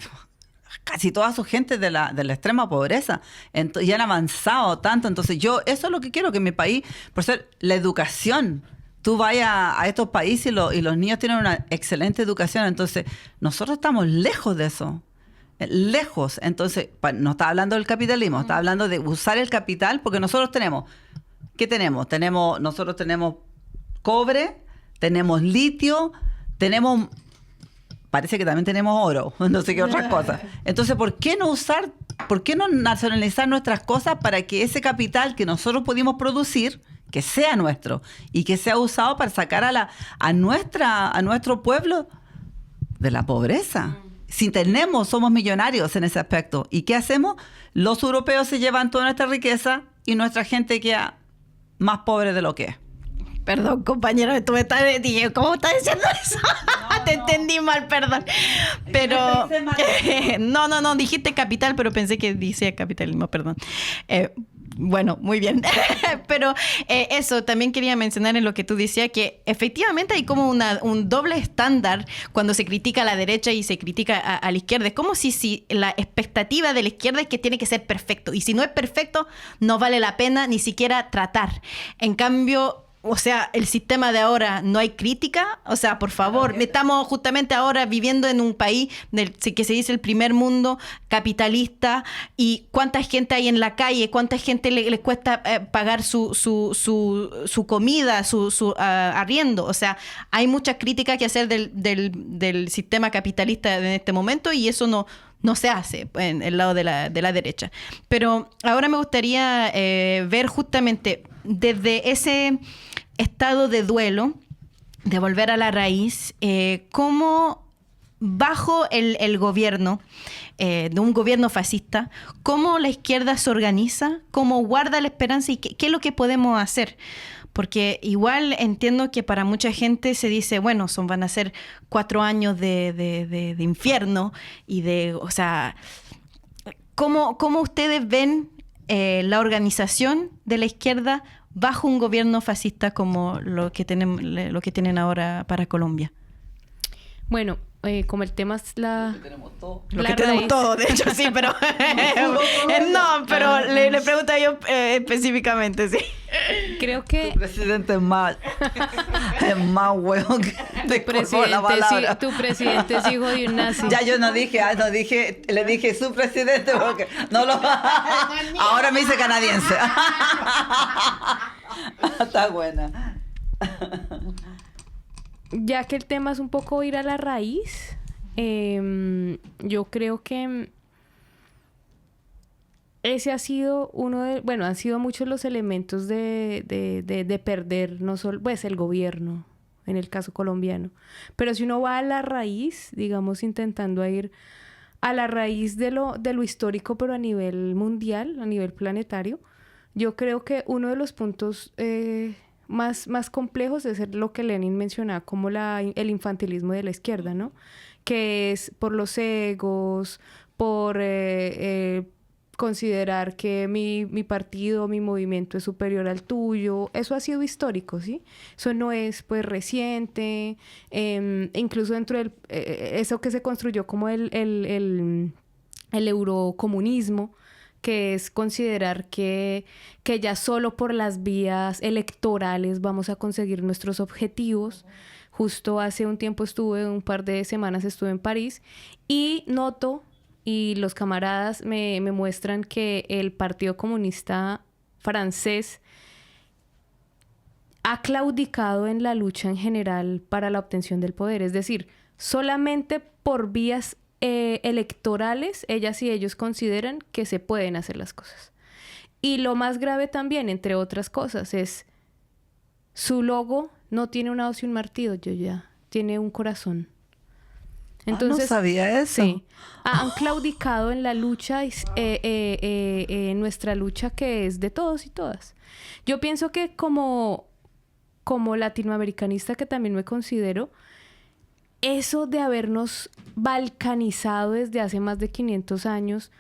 casi toda su gente de la extrema pobreza. Y han avanzado tanto. Entonces eso es lo que quiero, que en mi país, por ser la educación, tú vayas a estos países y los niños tienen una excelente educación. Entonces nosotros estamos lejos de eso. Lejos. Entonces, no está hablando del capitalismo, está hablando de usar el capital, porque nosotros tenemos, ¿qué tenemos? Nosotros tenemos cobre, tenemos litio, parece que también tenemos oro, no sé qué otras cosas. Entonces, ¿por qué no nacionalizar nuestras cosas para que ese capital que nosotros pudimos producir, que sea nuestro y que sea usado para sacar a nuestro pueblo de la pobreza? Si tenemos, somos millonarios en ese aspecto. ¿Y qué hacemos? Los europeos se llevan toda nuestra riqueza y nuestra gente queda más pobre de lo que es. Perdón, compañero, tú me estás... Dije, ¿cómo estás diciendo eso? Te entendí mal, perdón. Pero... No, dijiste capital, pero pensé que decía capitalismo, perdón. Bueno, muy bien. Pero eso, también quería mencionar en lo que tú decías, que efectivamente hay como un doble estándar cuando se critica a la derecha y se critica a la izquierda. Es como si la expectativa de la izquierda es que tiene que ser perfecto. Y si no es perfecto, no vale la pena ni siquiera tratar. En cambio... O sea, el sistema de ahora no hay crítica. O sea, por favor, estamos justamente ahora viviendo en un país que se dice el primer mundo capitalista. ¿Y cuánta gente hay en la calle? ¿Cuánta gente le cuesta pagar su comida, su arriendo? O sea, hay muchas críticas que hacer del sistema capitalista en este momento y eso no se hace en el lado de la derecha. Pero ahora me gustaría ver justamente desde ese estado de duelo, de volver a la raíz, cómo bajo el gobierno, de un gobierno fascista, cómo la izquierda se organiza, cómo guarda la esperanza y qué es lo que podemos hacer. Porque igual entiendo que para mucha gente se dice, bueno, van a ser 4 años de infierno y o sea, ¿cómo ustedes ven la organización de la izquierda bajo un gobierno fascista como lo que tienen ahora para Colombia? Bueno, como el tema es Lo que tenemos todo. Lo que tenemos todo, de hecho, sí, pero... no, pero le pregunto yo específicamente, sí. Creo que... Tu presidente es más hueón que te colgó la palabra. Tu presidente es hijo de un nazi. Ya yo no dije, le dije su presidente porque no lo... Ahora me hice canadiense. Está buena. Ya que el tema es un poco ir a la raíz, yo creo que ese ha sido han sido muchos los elementos de perder, no solo, pues, el gobierno, en el caso colombiano. Pero si uno va a la raíz, digamos, intentando ir a la raíz de lo histórico, pero a nivel mundial, a nivel planetario, yo creo que uno de los puntos... más complejos es lo que Lenin mencionaba como el infantilismo de la izquierda, ¿no? Que es por los egos, por considerar que mi partido, mi movimiento es superior al tuyo. Eso ha sido histórico, ¿sí? Eso no es, pues, reciente. Incluso dentro del... eso que se construyó como el eurocomunismo, que es considerar que ya solo por las vías electorales vamos a conseguir nuestros objetivos. Justo hace un tiempo un par de semanas estuve en París y noto, y los camaradas me muestran que el Partido Comunista francés ha claudicado en la lucha en general para la obtención del poder. Es decir, solamente por vías electorales, ellas y ellos consideran que se pueden hacer las cosas. Y lo más grave también, entre otras cosas, es su logo no tiene una hoz y un martillo, tiene un corazón. Entonces, no sabía eso. Sí, han claudicado en la lucha, en nuestra lucha que es de todos y todas. Yo pienso que como latinoamericanista, que también me considero, eso de habernos balcanizado desde hace más de 500 años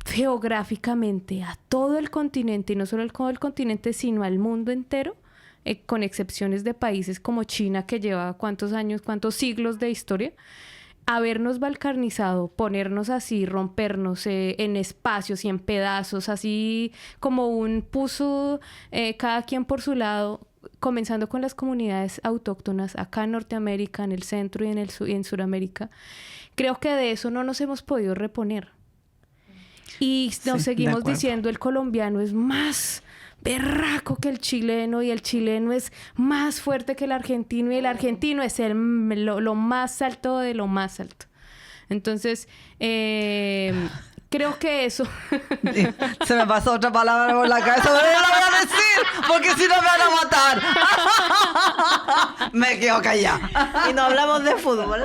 geográficamente a todo el continente, y no solo el continente, sino al mundo entero, con excepciones de países como China, que lleva cuántos siglos de historia, habernos balcanizado, ponernos así, rompernos en espacios y en pedazos, así como un puzzle, cada quien por su lado, comenzando con las comunidades autóctonas acá en Norteamérica, en el centro y en Sudamérica. Creo que de eso no nos hemos podido reponer. Y nos seguimos diciendo el colombiano es más berraco que el chileno, y el chileno es más fuerte que el argentino, y el argentino es lo más alto de lo más alto. Entonces, creo que eso. Sí, se me pasó otra palabra por la cabeza, pero no la voy a decir, porque si no me van a matar. Me quedo callada. Y no hablamos de fútbol.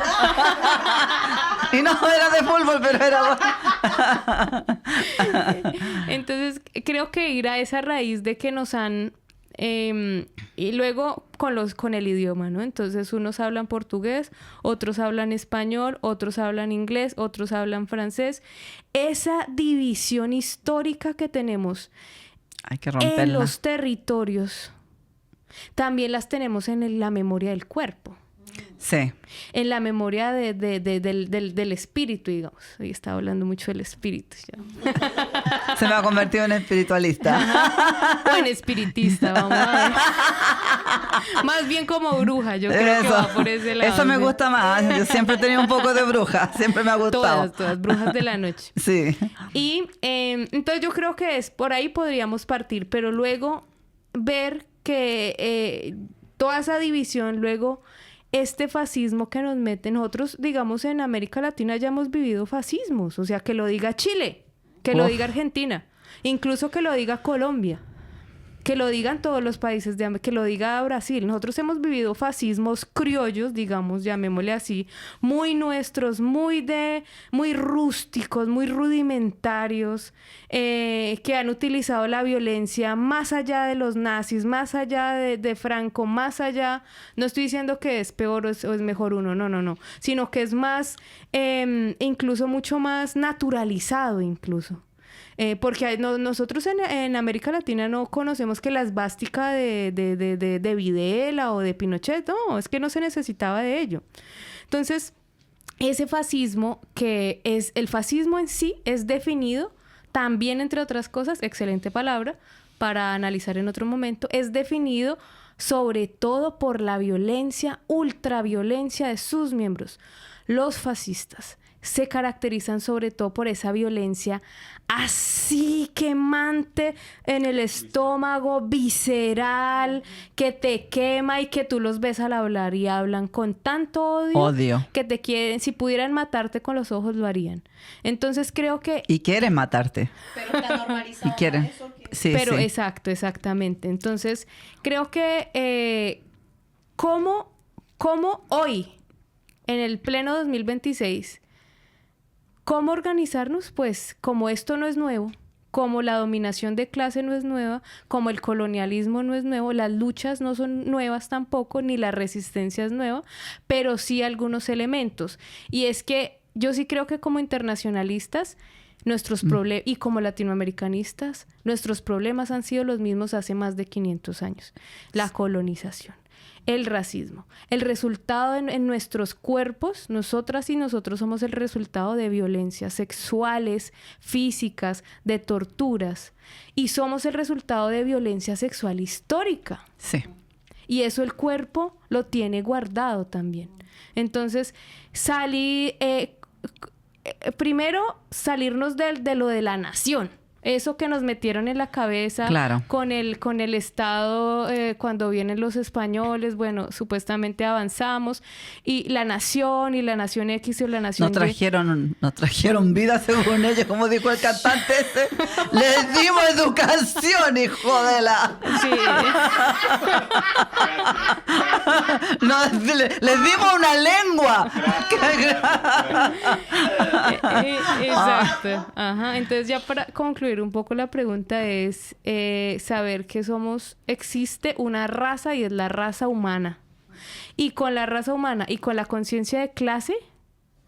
Y no era de fútbol, pero era... Entonces, creo que ir a esa raíz de que nos han... y luego con el idioma, ¿no? Entonces, unos hablan portugués, otros hablan español, otros hablan inglés, otros hablan francés. Esa división histórica que tenemos Hay que romperla. en los territorios, también las tenemos en la memoria del cuerpo. Sí. En la memoria del espíritu, digamos. Hoy estaba hablando mucho del espíritu. Ya. Se me ha convertido en espiritualista. O en espiritista, vamos a ver. Más bien como bruja, yo creo que va por ese lado. Eso me ¿sí? gusta más. Yo siempre he tenido un poco de bruja. Siempre me ha gustado. Todas, brujas de la noche. Sí. Y entonces yo creo que por ahí podríamos partir, pero luego ver que toda esa división, luego este fascismo que nos mete nosotros, digamos, en América Latina ya hemos vivido fascismos, o sea, que lo diga Chile, que lo diga Argentina, incluso que lo diga Colombia, que lo digan todos los países, que lo diga Brasil. Nosotros hemos vivido fascismos criollos, digamos, llamémosle así, muy nuestros, muy rústicos, muy rudimentarios, que han utilizado la violencia más allá de los nazis, más allá de Franco, más allá. No estoy diciendo que es peor o es mejor uno, no, sino que es más, incluso mucho más naturalizado incluso. Porque nosotros en América Latina no conocemos que la esvástica de Videla o de Pinochet, no, es que no se necesitaba de ello. Entonces, ese fascismo, que es el fascismo en sí, es definido también, entre otras cosas, excelente palabra para analizar en otro momento, es definido sobre todo por la violencia, ultraviolencia de sus miembros. Los fascistas se caracterizan sobre todo por esa violencia así quemante en el estómago, visceral, que te quema y que tú los ves al hablar y hablan con tanto odio que te quieren, si pudieran matarte con los ojos lo harían. Entonces creo que... Y quieren matarte. Pero está normalizado. Y quieren. Eso que... Sí, pero sí. exacto, exactamente. Entonces creo que ¿cómo hoy, en el pleno 2026... ¿cómo organizarnos? Pues como esto no es nuevo, como la dominación de clase no es nueva, como el colonialismo no es nuevo, las luchas no son nuevas tampoco, ni la resistencia es nueva, pero sí algunos elementos. Y es que yo sí creo que como internacionalistas, nuestros problemas, y como latinoamericanistas, nuestros problemas han sido los mismos hace más de 500 años. La colonización, el racismo. El resultado en nuestros cuerpos, nosotras y nosotros somos el resultado de violencias sexuales, físicas, de torturas. Y somos el resultado de violencia sexual histórica. Sí. Y eso el cuerpo lo tiene guardado también. Entonces, primero salirnos de lo de la nación. Eso que nos metieron en la cabeza, claro, con el Estado, cuando vienen los españoles, bueno, supuestamente avanzamos, y la nación X o la nación nos trajeron vida según ellos, como dijo el cantante ese. Les dimos educación, hijo de la... Sí. Les dimos una lengua. Exacto. Ajá. Entonces, ya para concluir un poco la pregunta es saber que existe una raza y es la raza humana. Y con la raza humana y con la conciencia de clase, o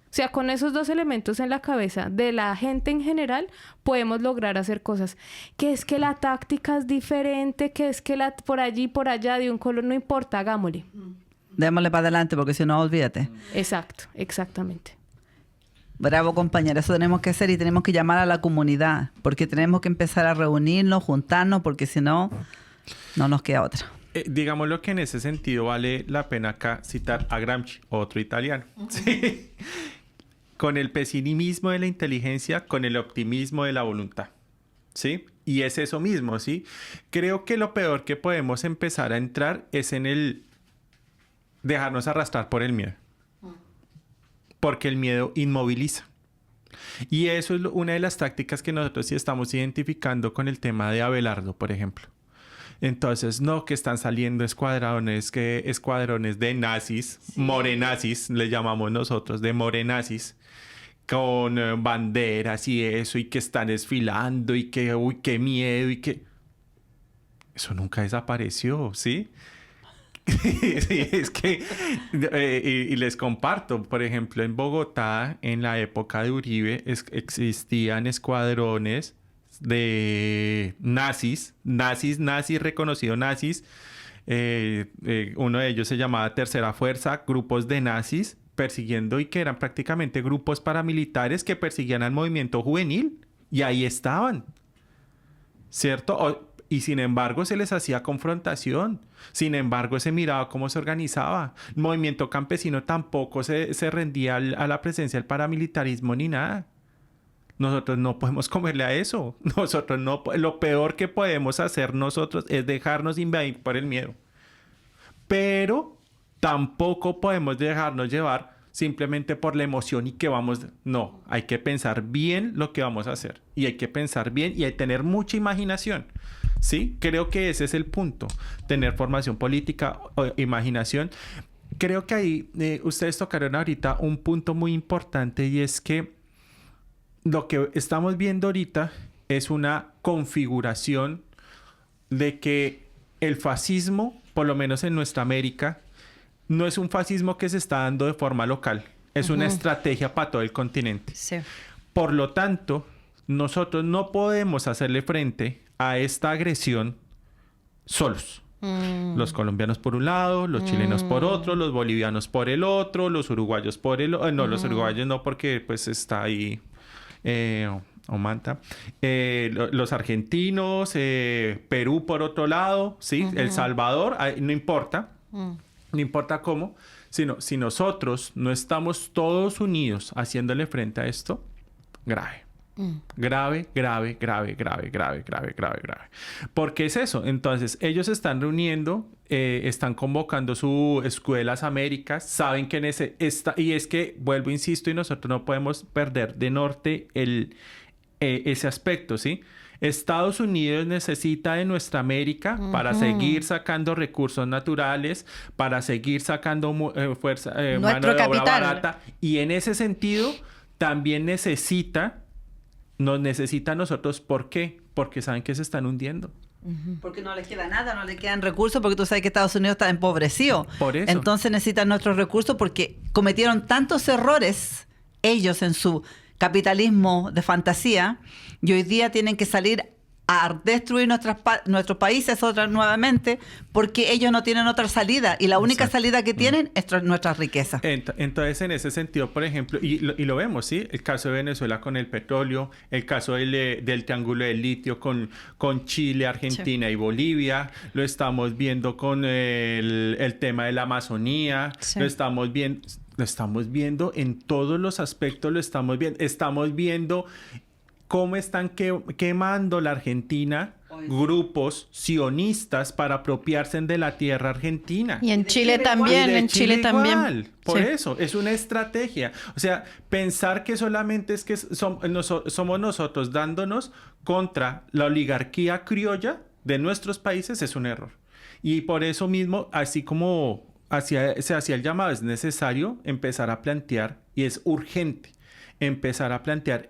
sea, con esos dos elementos en la cabeza de la gente en general, podemos lograr hacer cosas. Que es que la táctica es diferente, que es que por allí, por allá, de un color, no importa, hagámosle. Démosle para adelante, porque si no, olvídate. Exacto, exactamente. Bravo, compañera. Eso tenemos que hacer y tenemos que llamar a la comunidad, porque tenemos que empezar a reunirnos, juntarnos, porque si no, no nos queda otra. Digamos lo que en ese sentido vale la pena acá citar a Gramsci, otro italiano. Sí. Con el pesimismo de la inteligencia, con el optimismo de la voluntad. ¿Sí? Y es eso mismo, ¿sí? Creo que lo peor que podemos empezar a entrar es en el dejarnos arrastrar por el miedo. Porque el miedo inmoviliza. Y eso es una de las tácticas que nosotros sí estamos identificando con el tema de Abelardo, por ejemplo. Entonces, no, que están saliendo escuadrones de nazis, sí. Morenazis, le llamamos nosotros, de morenazis, con banderas y eso, y que están desfilando, y que, uy, qué miedo, y que... Eso nunca desapareció, ¿sí? Sí, es que... y les comparto, por ejemplo, en Bogotá, en la época de Uribe, existían escuadrones de nazis, reconocidos nazis. Uno de ellos se llamaba Tercera Fuerza, grupos de nazis persiguiendo, y que eran prácticamente grupos paramilitares que perseguían al movimiento juvenil, y ahí estaban, ¿cierto? Y sin embargo se les hacía confrontación, sin embargo se miraba cómo se organizaba. El movimiento campesino tampoco se rendía a la presencia del paramilitarismo ni nada. Nosotros no podemos comerle a eso. Nosotros no, lo peor que podemos hacer nosotros es dejarnos invadir por el miedo. Pero tampoco podemos dejarnos llevar simplemente por la emoción y que vamos... No, hay que pensar bien lo que vamos a hacer. Y hay que pensar bien y hay que tener mucha imaginación. ¿Sí? Creo que ese es el punto. Tener formación política, imaginación. Creo que ahí ustedes tocaron ahorita un punto muy importante, y es que lo que estamos viendo ahorita es una configuración de que el fascismo, por lo menos en nuestra América, no es un fascismo que se está dando de forma local. Es una estrategia para todo el continente. Sí. Por lo tanto, nosotros no podemos hacerle frente a esta agresión solos. Los colombianos por un lado, los chilenos por otro, los bolivianos por el otro, los uruguayos por el otro. No, los uruguayos no, porque pues está ahí Omanta. Los argentinos, Perú por otro lado, ¿sí? El Salvador, no importa. No importa cómo, sino si nosotros no estamos todos unidos haciéndole frente a esto, grave. Grave. Porque es eso. Entonces, ellos se están reuniendo, están convocando sus escuelas Américas, saben que y es que, vuelvo, insisto, y nosotros no podemos perder de norte ese aspecto, ¿sí? Estados Unidos necesita de nuestra América para seguir sacando recursos naturales, para seguir sacando fuerza, mano de obra barata. Y en ese sentido, también nos necesita a nosotros. ¿Por qué? Porque saben que se están hundiendo. Porque no les queda nada, no les quedan recursos, porque tú sabes que Estados Unidos está empobrecido. Por eso. Entonces necesitan nuestros recursos porque cometieron tantos errores ellos en su capitalismo de fantasía, y hoy día tienen que salir a destruir nuestros países nuevamente, porque ellos no tienen otra salida, y la única salida que tienen es nuestra riqueza. Entonces, en ese sentido, por ejemplo, y lo vemos, ¿sí? El caso de Venezuela con el petróleo, el caso del triángulo del litio con Chile, Argentina y Bolivia, lo estamos viendo con el tema de la Amazonía, lo estamos viendo en todos los aspectos, estamos viendo cómo están quemando la Argentina grupos sionistas para apropiarse de la tierra argentina. Y en Chile también, en Chile también. Por eso, es una estrategia. O sea, pensar que solamente es que somos nosotros dándonos contra la oligarquía criolla de nuestros países es un error. Y por eso mismo, así como se hacía el llamado, es necesario empezar a plantear, y es urgente empezar a plantear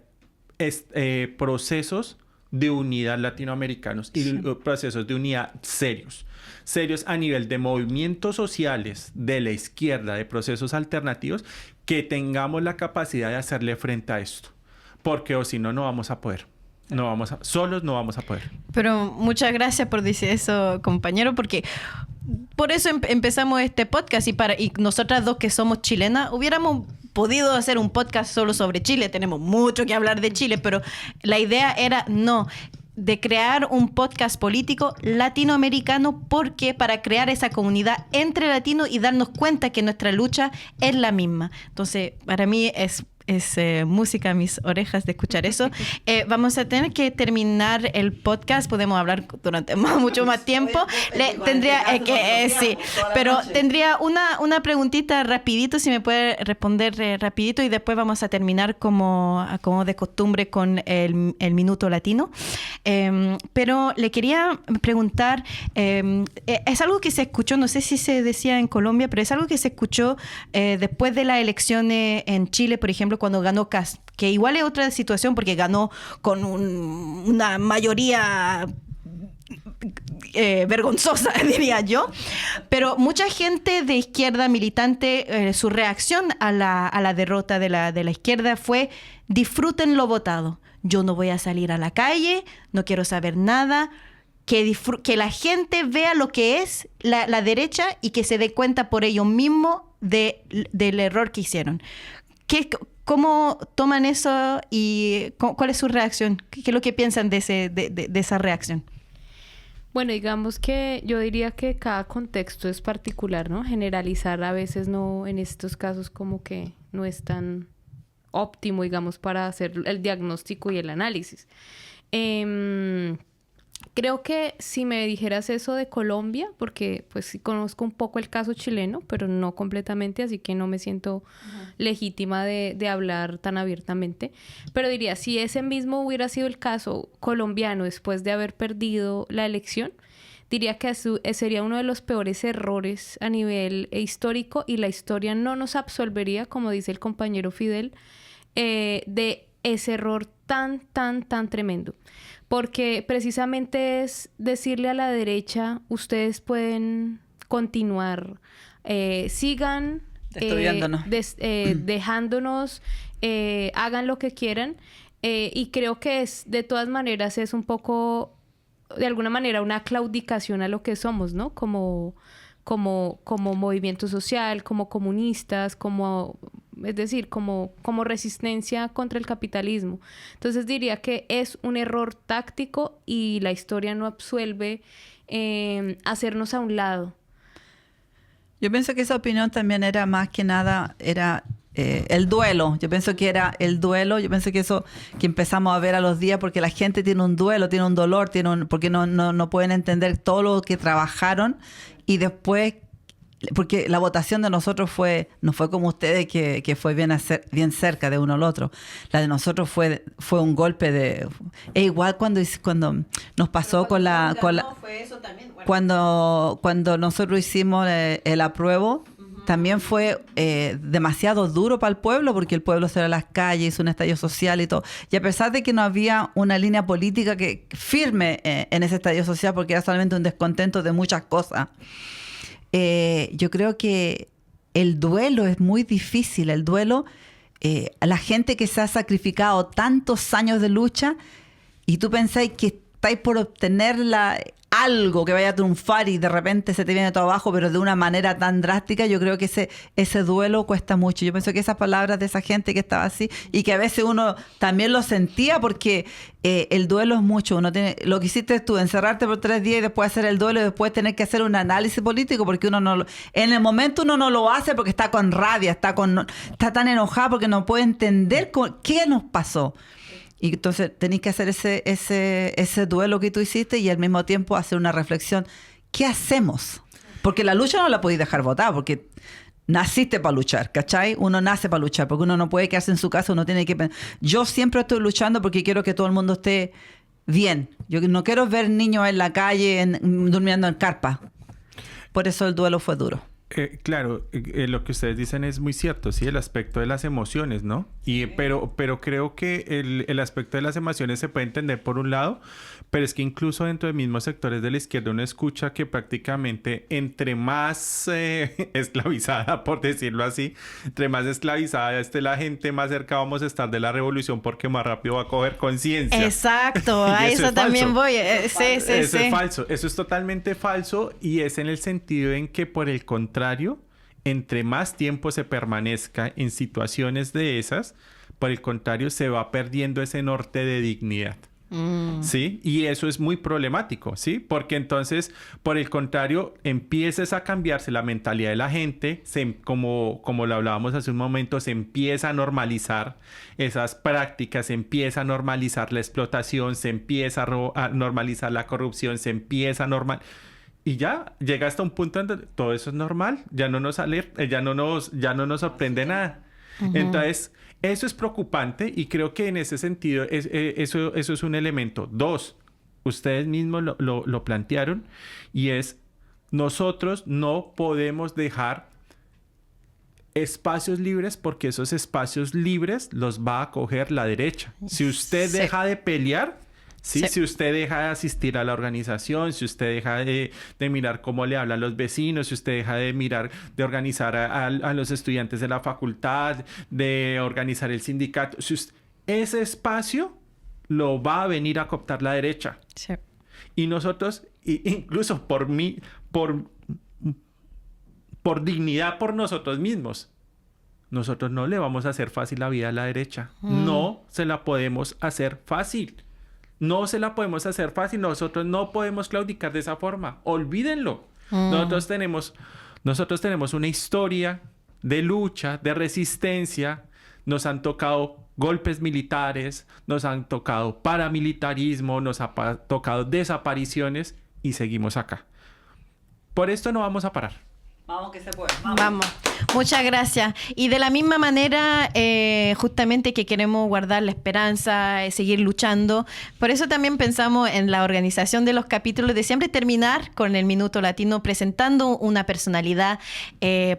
procesos de unidad latinoamericanos y procesos de unidad serios a nivel de movimientos sociales de la izquierda, de procesos alternativos, que tengamos la capacidad de hacerle frente a esto, porque o si no, no vamos a poder. Solos no vamos a poder. Pero muchas gracias por decir eso, compañero, porque por eso empezamos este podcast, y nosotras dos que somos chilenas hubiéramos podido hacer un podcast solo sobre Chile. Tenemos mucho que hablar de Chile, pero la idea era de crear un podcast político latinoamericano, porque para crear esa comunidad entre latinos y darnos cuenta que nuestra lucha es la misma. Entonces, para mí es música a mis orejas de escuchar eso. Vamos a tener que terminar el podcast. Podemos hablar durante mucho más tiempo. Tendría una preguntita rapidito, si me puede responder rapidito, y después vamos a terminar como de costumbre con el minuto latino. Pero le quería preguntar, es algo que se escuchó, no sé si se decía en Colombia, pero es algo que se escuchó después de las elecciones en Chile, por ejemplo, cuando ganó Kast, que igual es otra situación porque ganó con una mayoría vergonzosa, diría yo, pero mucha gente de izquierda militante, su reacción a la derrota de la izquierda fue: disfruten lo votado, yo no voy a salir a la calle, no quiero saber nada, que la gente vea lo que es la derecha y que se dé cuenta por ellos mismos del error que hicieron. ¿Cómo toman eso y cuál es su reacción? ¿Qué es lo que piensan de esa reacción? Bueno, digamos que yo diría que cada contexto es particular, ¿no? Generalizar a veces no, en estos casos como que no es tan óptimo, digamos, para hacer el diagnóstico y el análisis. Creo que si me dijeras eso de Colombia, porque pues sí conozco un poco el caso chileno, pero no completamente, así que no me siento legítima de hablar tan abiertamente. Pero diría, si ese mismo hubiera sido el caso colombiano después de haber perdido la elección, diría que sería uno de los peores errores a nivel histórico, y la historia no nos absolvería, como dice el compañero Fidel, de ese error tan tremendo. Porque precisamente es decirle a la derecha: ustedes pueden continuar, sigan destruyéndonos, dejándonos, hagan lo que quieran. Y creo que de todas maneras es un poco, de alguna manera, una claudicación a lo que somos, ¿no? Como movimiento social, como comunistas, es decir, como resistencia contra el capitalismo. Entonces diría que es un error táctico y la historia no absuelve hacernos a un lado. Yo pienso que esa opinión también era más que nada, el duelo. Yo pienso que era el duelo. Yo pienso que eso que empezamos a ver a los días, porque la gente tiene un duelo, tiene un dolor, porque no pueden entender todo lo que trabajaron, y después, porque la votación de nosotros no fue como ustedes, que fue bien cerca de uno al otro. La de nosotros fue un golpe es igual cuando nos pasó fue eso también. Bueno. Cuando nosotros hicimos el apruebo, también fue demasiado duro para el pueblo, porque el pueblo salió a las calles, hizo un estallido social y todo. Y a pesar de que no había una línea política firme en ese estallido social, porque era solamente un descontento de muchas cosas, yo creo que el duelo es muy difícil. El duelo, a la gente que se ha sacrificado tantos años de lucha, y tú pensáis que estáis por obtener algo que vaya a triunfar, y de repente se te viene todo abajo, pero de una manera tan drástica. Yo creo que ese duelo cuesta mucho. Yo pienso que esas palabras de esa gente que estaba así, y que a veces uno también lo sentía, porque el duelo es mucho. Uno tiene, lo que hiciste tú, encerrarte por 3 días y después hacer el duelo, y después tener que hacer un análisis político, porque en el momento uno no lo hace porque está con rabia, está tan enojado porque no puede entender qué nos pasó. Y entonces tenéis que hacer ese duelo que tú hiciste, y al mismo tiempo hacer una reflexión. ¿Qué hacemos? Porque la lucha no la podéis dejar botada, porque naciste para luchar, ¿cachai? Uno nace para luchar, porque uno no puede quedarse en su casa, uno tiene que pensar. Yo siempre estoy luchando porque quiero que todo el mundo esté bien. Yo no quiero ver niños en la calle durmiendo en carpa. Por eso el duelo fue duro. Claro, lo que ustedes dicen es muy cierto, sí, el aspecto de las emociones, ¿no? Pero creo que el aspecto de las emociones se puede entender por un lado, pero es que incluso dentro de mismos sectores de la izquierda uno escucha que prácticamente entre más esclavizada, por decirlo así, entre más esclavizada esté la gente, más cerca vamos a estar de la revolución, porque más rápido va a coger conciencia. Exacto, a eso también voy. Eso es falso, eso es totalmente falso, y es en el sentido en que, por el contrario, entre más tiempo se permanezca en situaciones de esas, por el contrario, se va perdiendo ese norte de dignidad. ¿Sí? Y eso es muy problemático, ¿sí? Porque entonces, por el contrario, empiezas a cambiarse la mentalidad de la gente, como lo hablábamos hace un momento, se empieza a normalizar esas prácticas, se empieza a normalizar la explotación, se empieza a normalizar la corrupción, se empieza a normalizar... Y ya llega hasta un punto donde todo eso es normal, ya no nos sorprende nada. Entonces, eso es preocupante y creo que en ese sentido eso es un elemento. 2, ustedes mismos lo plantearon y es, nosotros no podemos dejar espacios libres porque esos espacios libres los va a coger la derecha. Si usted deja de pelear... Sí, si usted deja de asistir a la organización, si usted deja de mirar cómo le hablan los vecinos, si usted deja de mirar, de organizar a los estudiantes de la facultad, de organizar el sindicato, ese espacio lo va a venir a cooptar la derecha. Sí. Y nosotros, incluso por dignidad por nosotros mismos, nosotros no le vamos a hacer fácil la vida a la derecha. No se la podemos hacer fácil. No se la podemos hacer fácil. Nosotros no podemos claudicar de esa forma. Olvídenlo. Nosotros tenemos una historia de lucha, de resistencia. Nos han tocado golpes militares, nos han tocado paramilitarismo, nos ha tocado desapariciones y seguimos acá. Por esto no vamos a parar. Vamos que se puede. Vamos. Muchas gracias. Y de la misma manera, justamente que queremos guardar la esperanza, seguir luchando. Por eso también pensamos en la organización de los capítulos, de siempre terminar con el Minuto Latino presentando una personalidad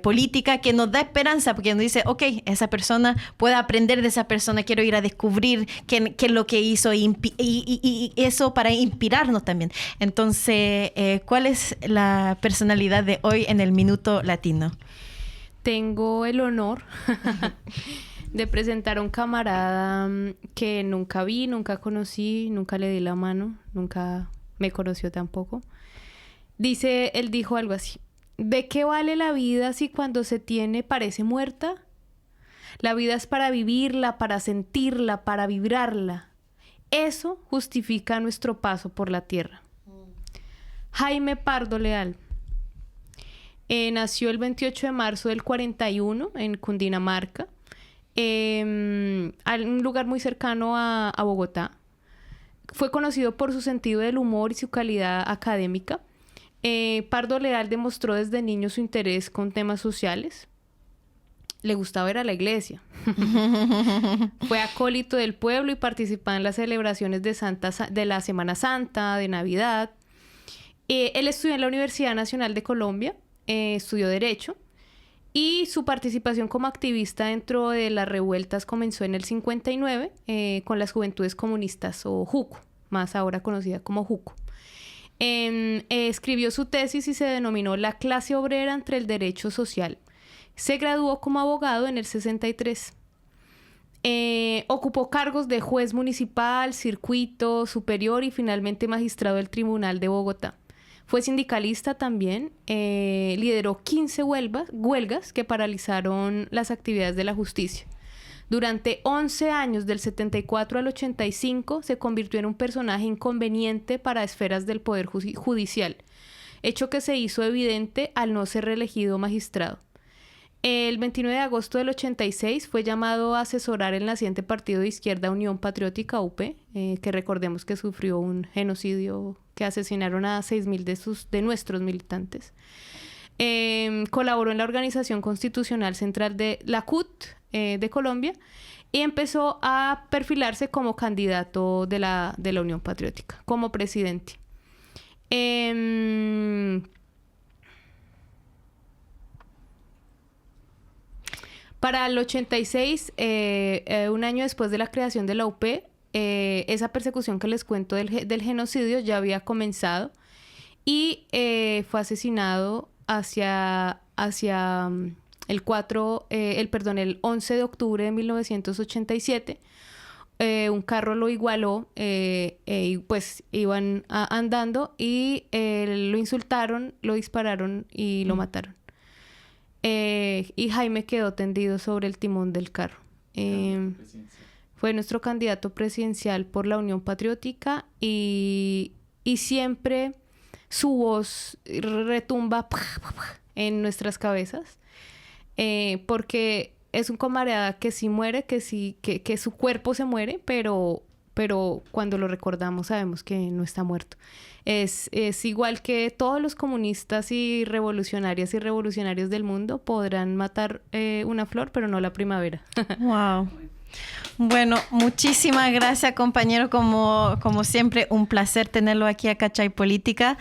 política que nos da esperanza, porque nos dice, ok, esa persona, puedo aprender de esa persona, quiero ir a descubrir qué es lo que hizo y eso para inspirarnos también. Entonces, ¿cuál es la personalidad de hoy en el Minuto Latino? Tengo el honor de presentar a un camarada que nunca vi, nunca conocí, nunca le di la mano, nunca me conoció tampoco. Él dijo algo así: ¿de qué vale la vida si cuando se tiene parece muerta? La vida es para vivirla, para sentirla, para vibrarla. Eso justifica nuestro paso por la tierra. Jaime Pardo Leal. Nació el 28 de marzo del 41 en Cundinamarca, en un lugar muy cercano a Bogotá. Fue conocido por su sentido del humor y su calidad académica. Pardo Leal demostró desde niño su interés con temas sociales. Le gustaba ir a la iglesia. Fue acólito del pueblo y participaba en las celebraciones de la Semana Santa, de Navidad. Él estudió en la Universidad Nacional de Colombia. Estudió Derecho y su participación como activista dentro de las revueltas comenzó en el 59 con las Juventudes Comunistas, o JUCO, más ahora conocida como JUCO. Escribió su tesis y se denominó La clase obrera entre el derecho social. Se graduó como abogado en el 63. Ocupó cargos de juez municipal, circuito superior y finalmente magistrado del Tribunal de Bogotá. Fue sindicalista también, lideró 15 huelgas que paralizaron las actividades de la justicia. Durante 11 años, del 74 al 85, se convirtió en un personaje inconveniente para esferas del Poder Judicial, hecho que se hizo evidente al no ser reelegido magistrado. El 29 de agosto del 86 fue llamado a asesorar el naciente partido de izquierda Unión Patriótica UP, que recordemos que sufrió un genocidio que asesinaron a 6.000 de nuestros militantes. Colaboró en la Organización Constitucional Central de la CUT de Colombia y empezó a perfilarse como candidato de la Unión Patriótica, como presidente. Para el 86, un año después de la creación de la UP, esa persecución que les cuento del genocidio ya había comenzado y fue asesinado hacia el 11 de octubre de 1987. Un carro lo igualó, pues iban andando y lo insultaron, lo dispararon y lo mataron. Y Jaime quedó tendido sobre el timón del carro. fue nuestro candidato presidencial por la Unión Patriótica y siempre su voz retumba en nuestras cabezas, porque es un camarada que sí muere, que su cuerpo se muere, pero cuando lo recordamos sabemos que no está muerto. Es igual que todos los comunistas y revolucionarias y revolucionarios del mundo podrán matar una flor, pero no la primavera. Wow. Bueno, muchísimas gracias, compañero. Como siempre, un placer tenerlo aquí a Cachai Política.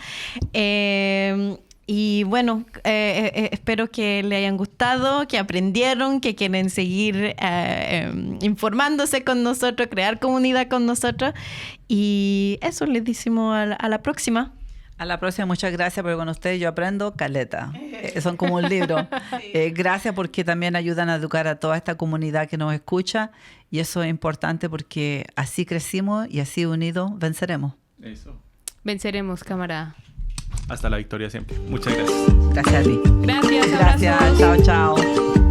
Y bueno, espero que le hayan gustado, que aprendieron, que quieren seguir informándose con nosotros, crear comunidad con nosotros. Y eso, les decimos a la próxima. A la próxima, muchas gracias, porque con ustedes yo aprendo caleta. Son como un libro. Gracias porque también ayudan a educar a toda esta comunidad que nos escucha. Y eso es importante porque así crecimos y así unidos venceremos. Eso. Venceremos, camarada. Hasta la victoria siempre. Muchas gracias. Gracias a ti. Gracias, Gracias. abrazos. Chao, chao.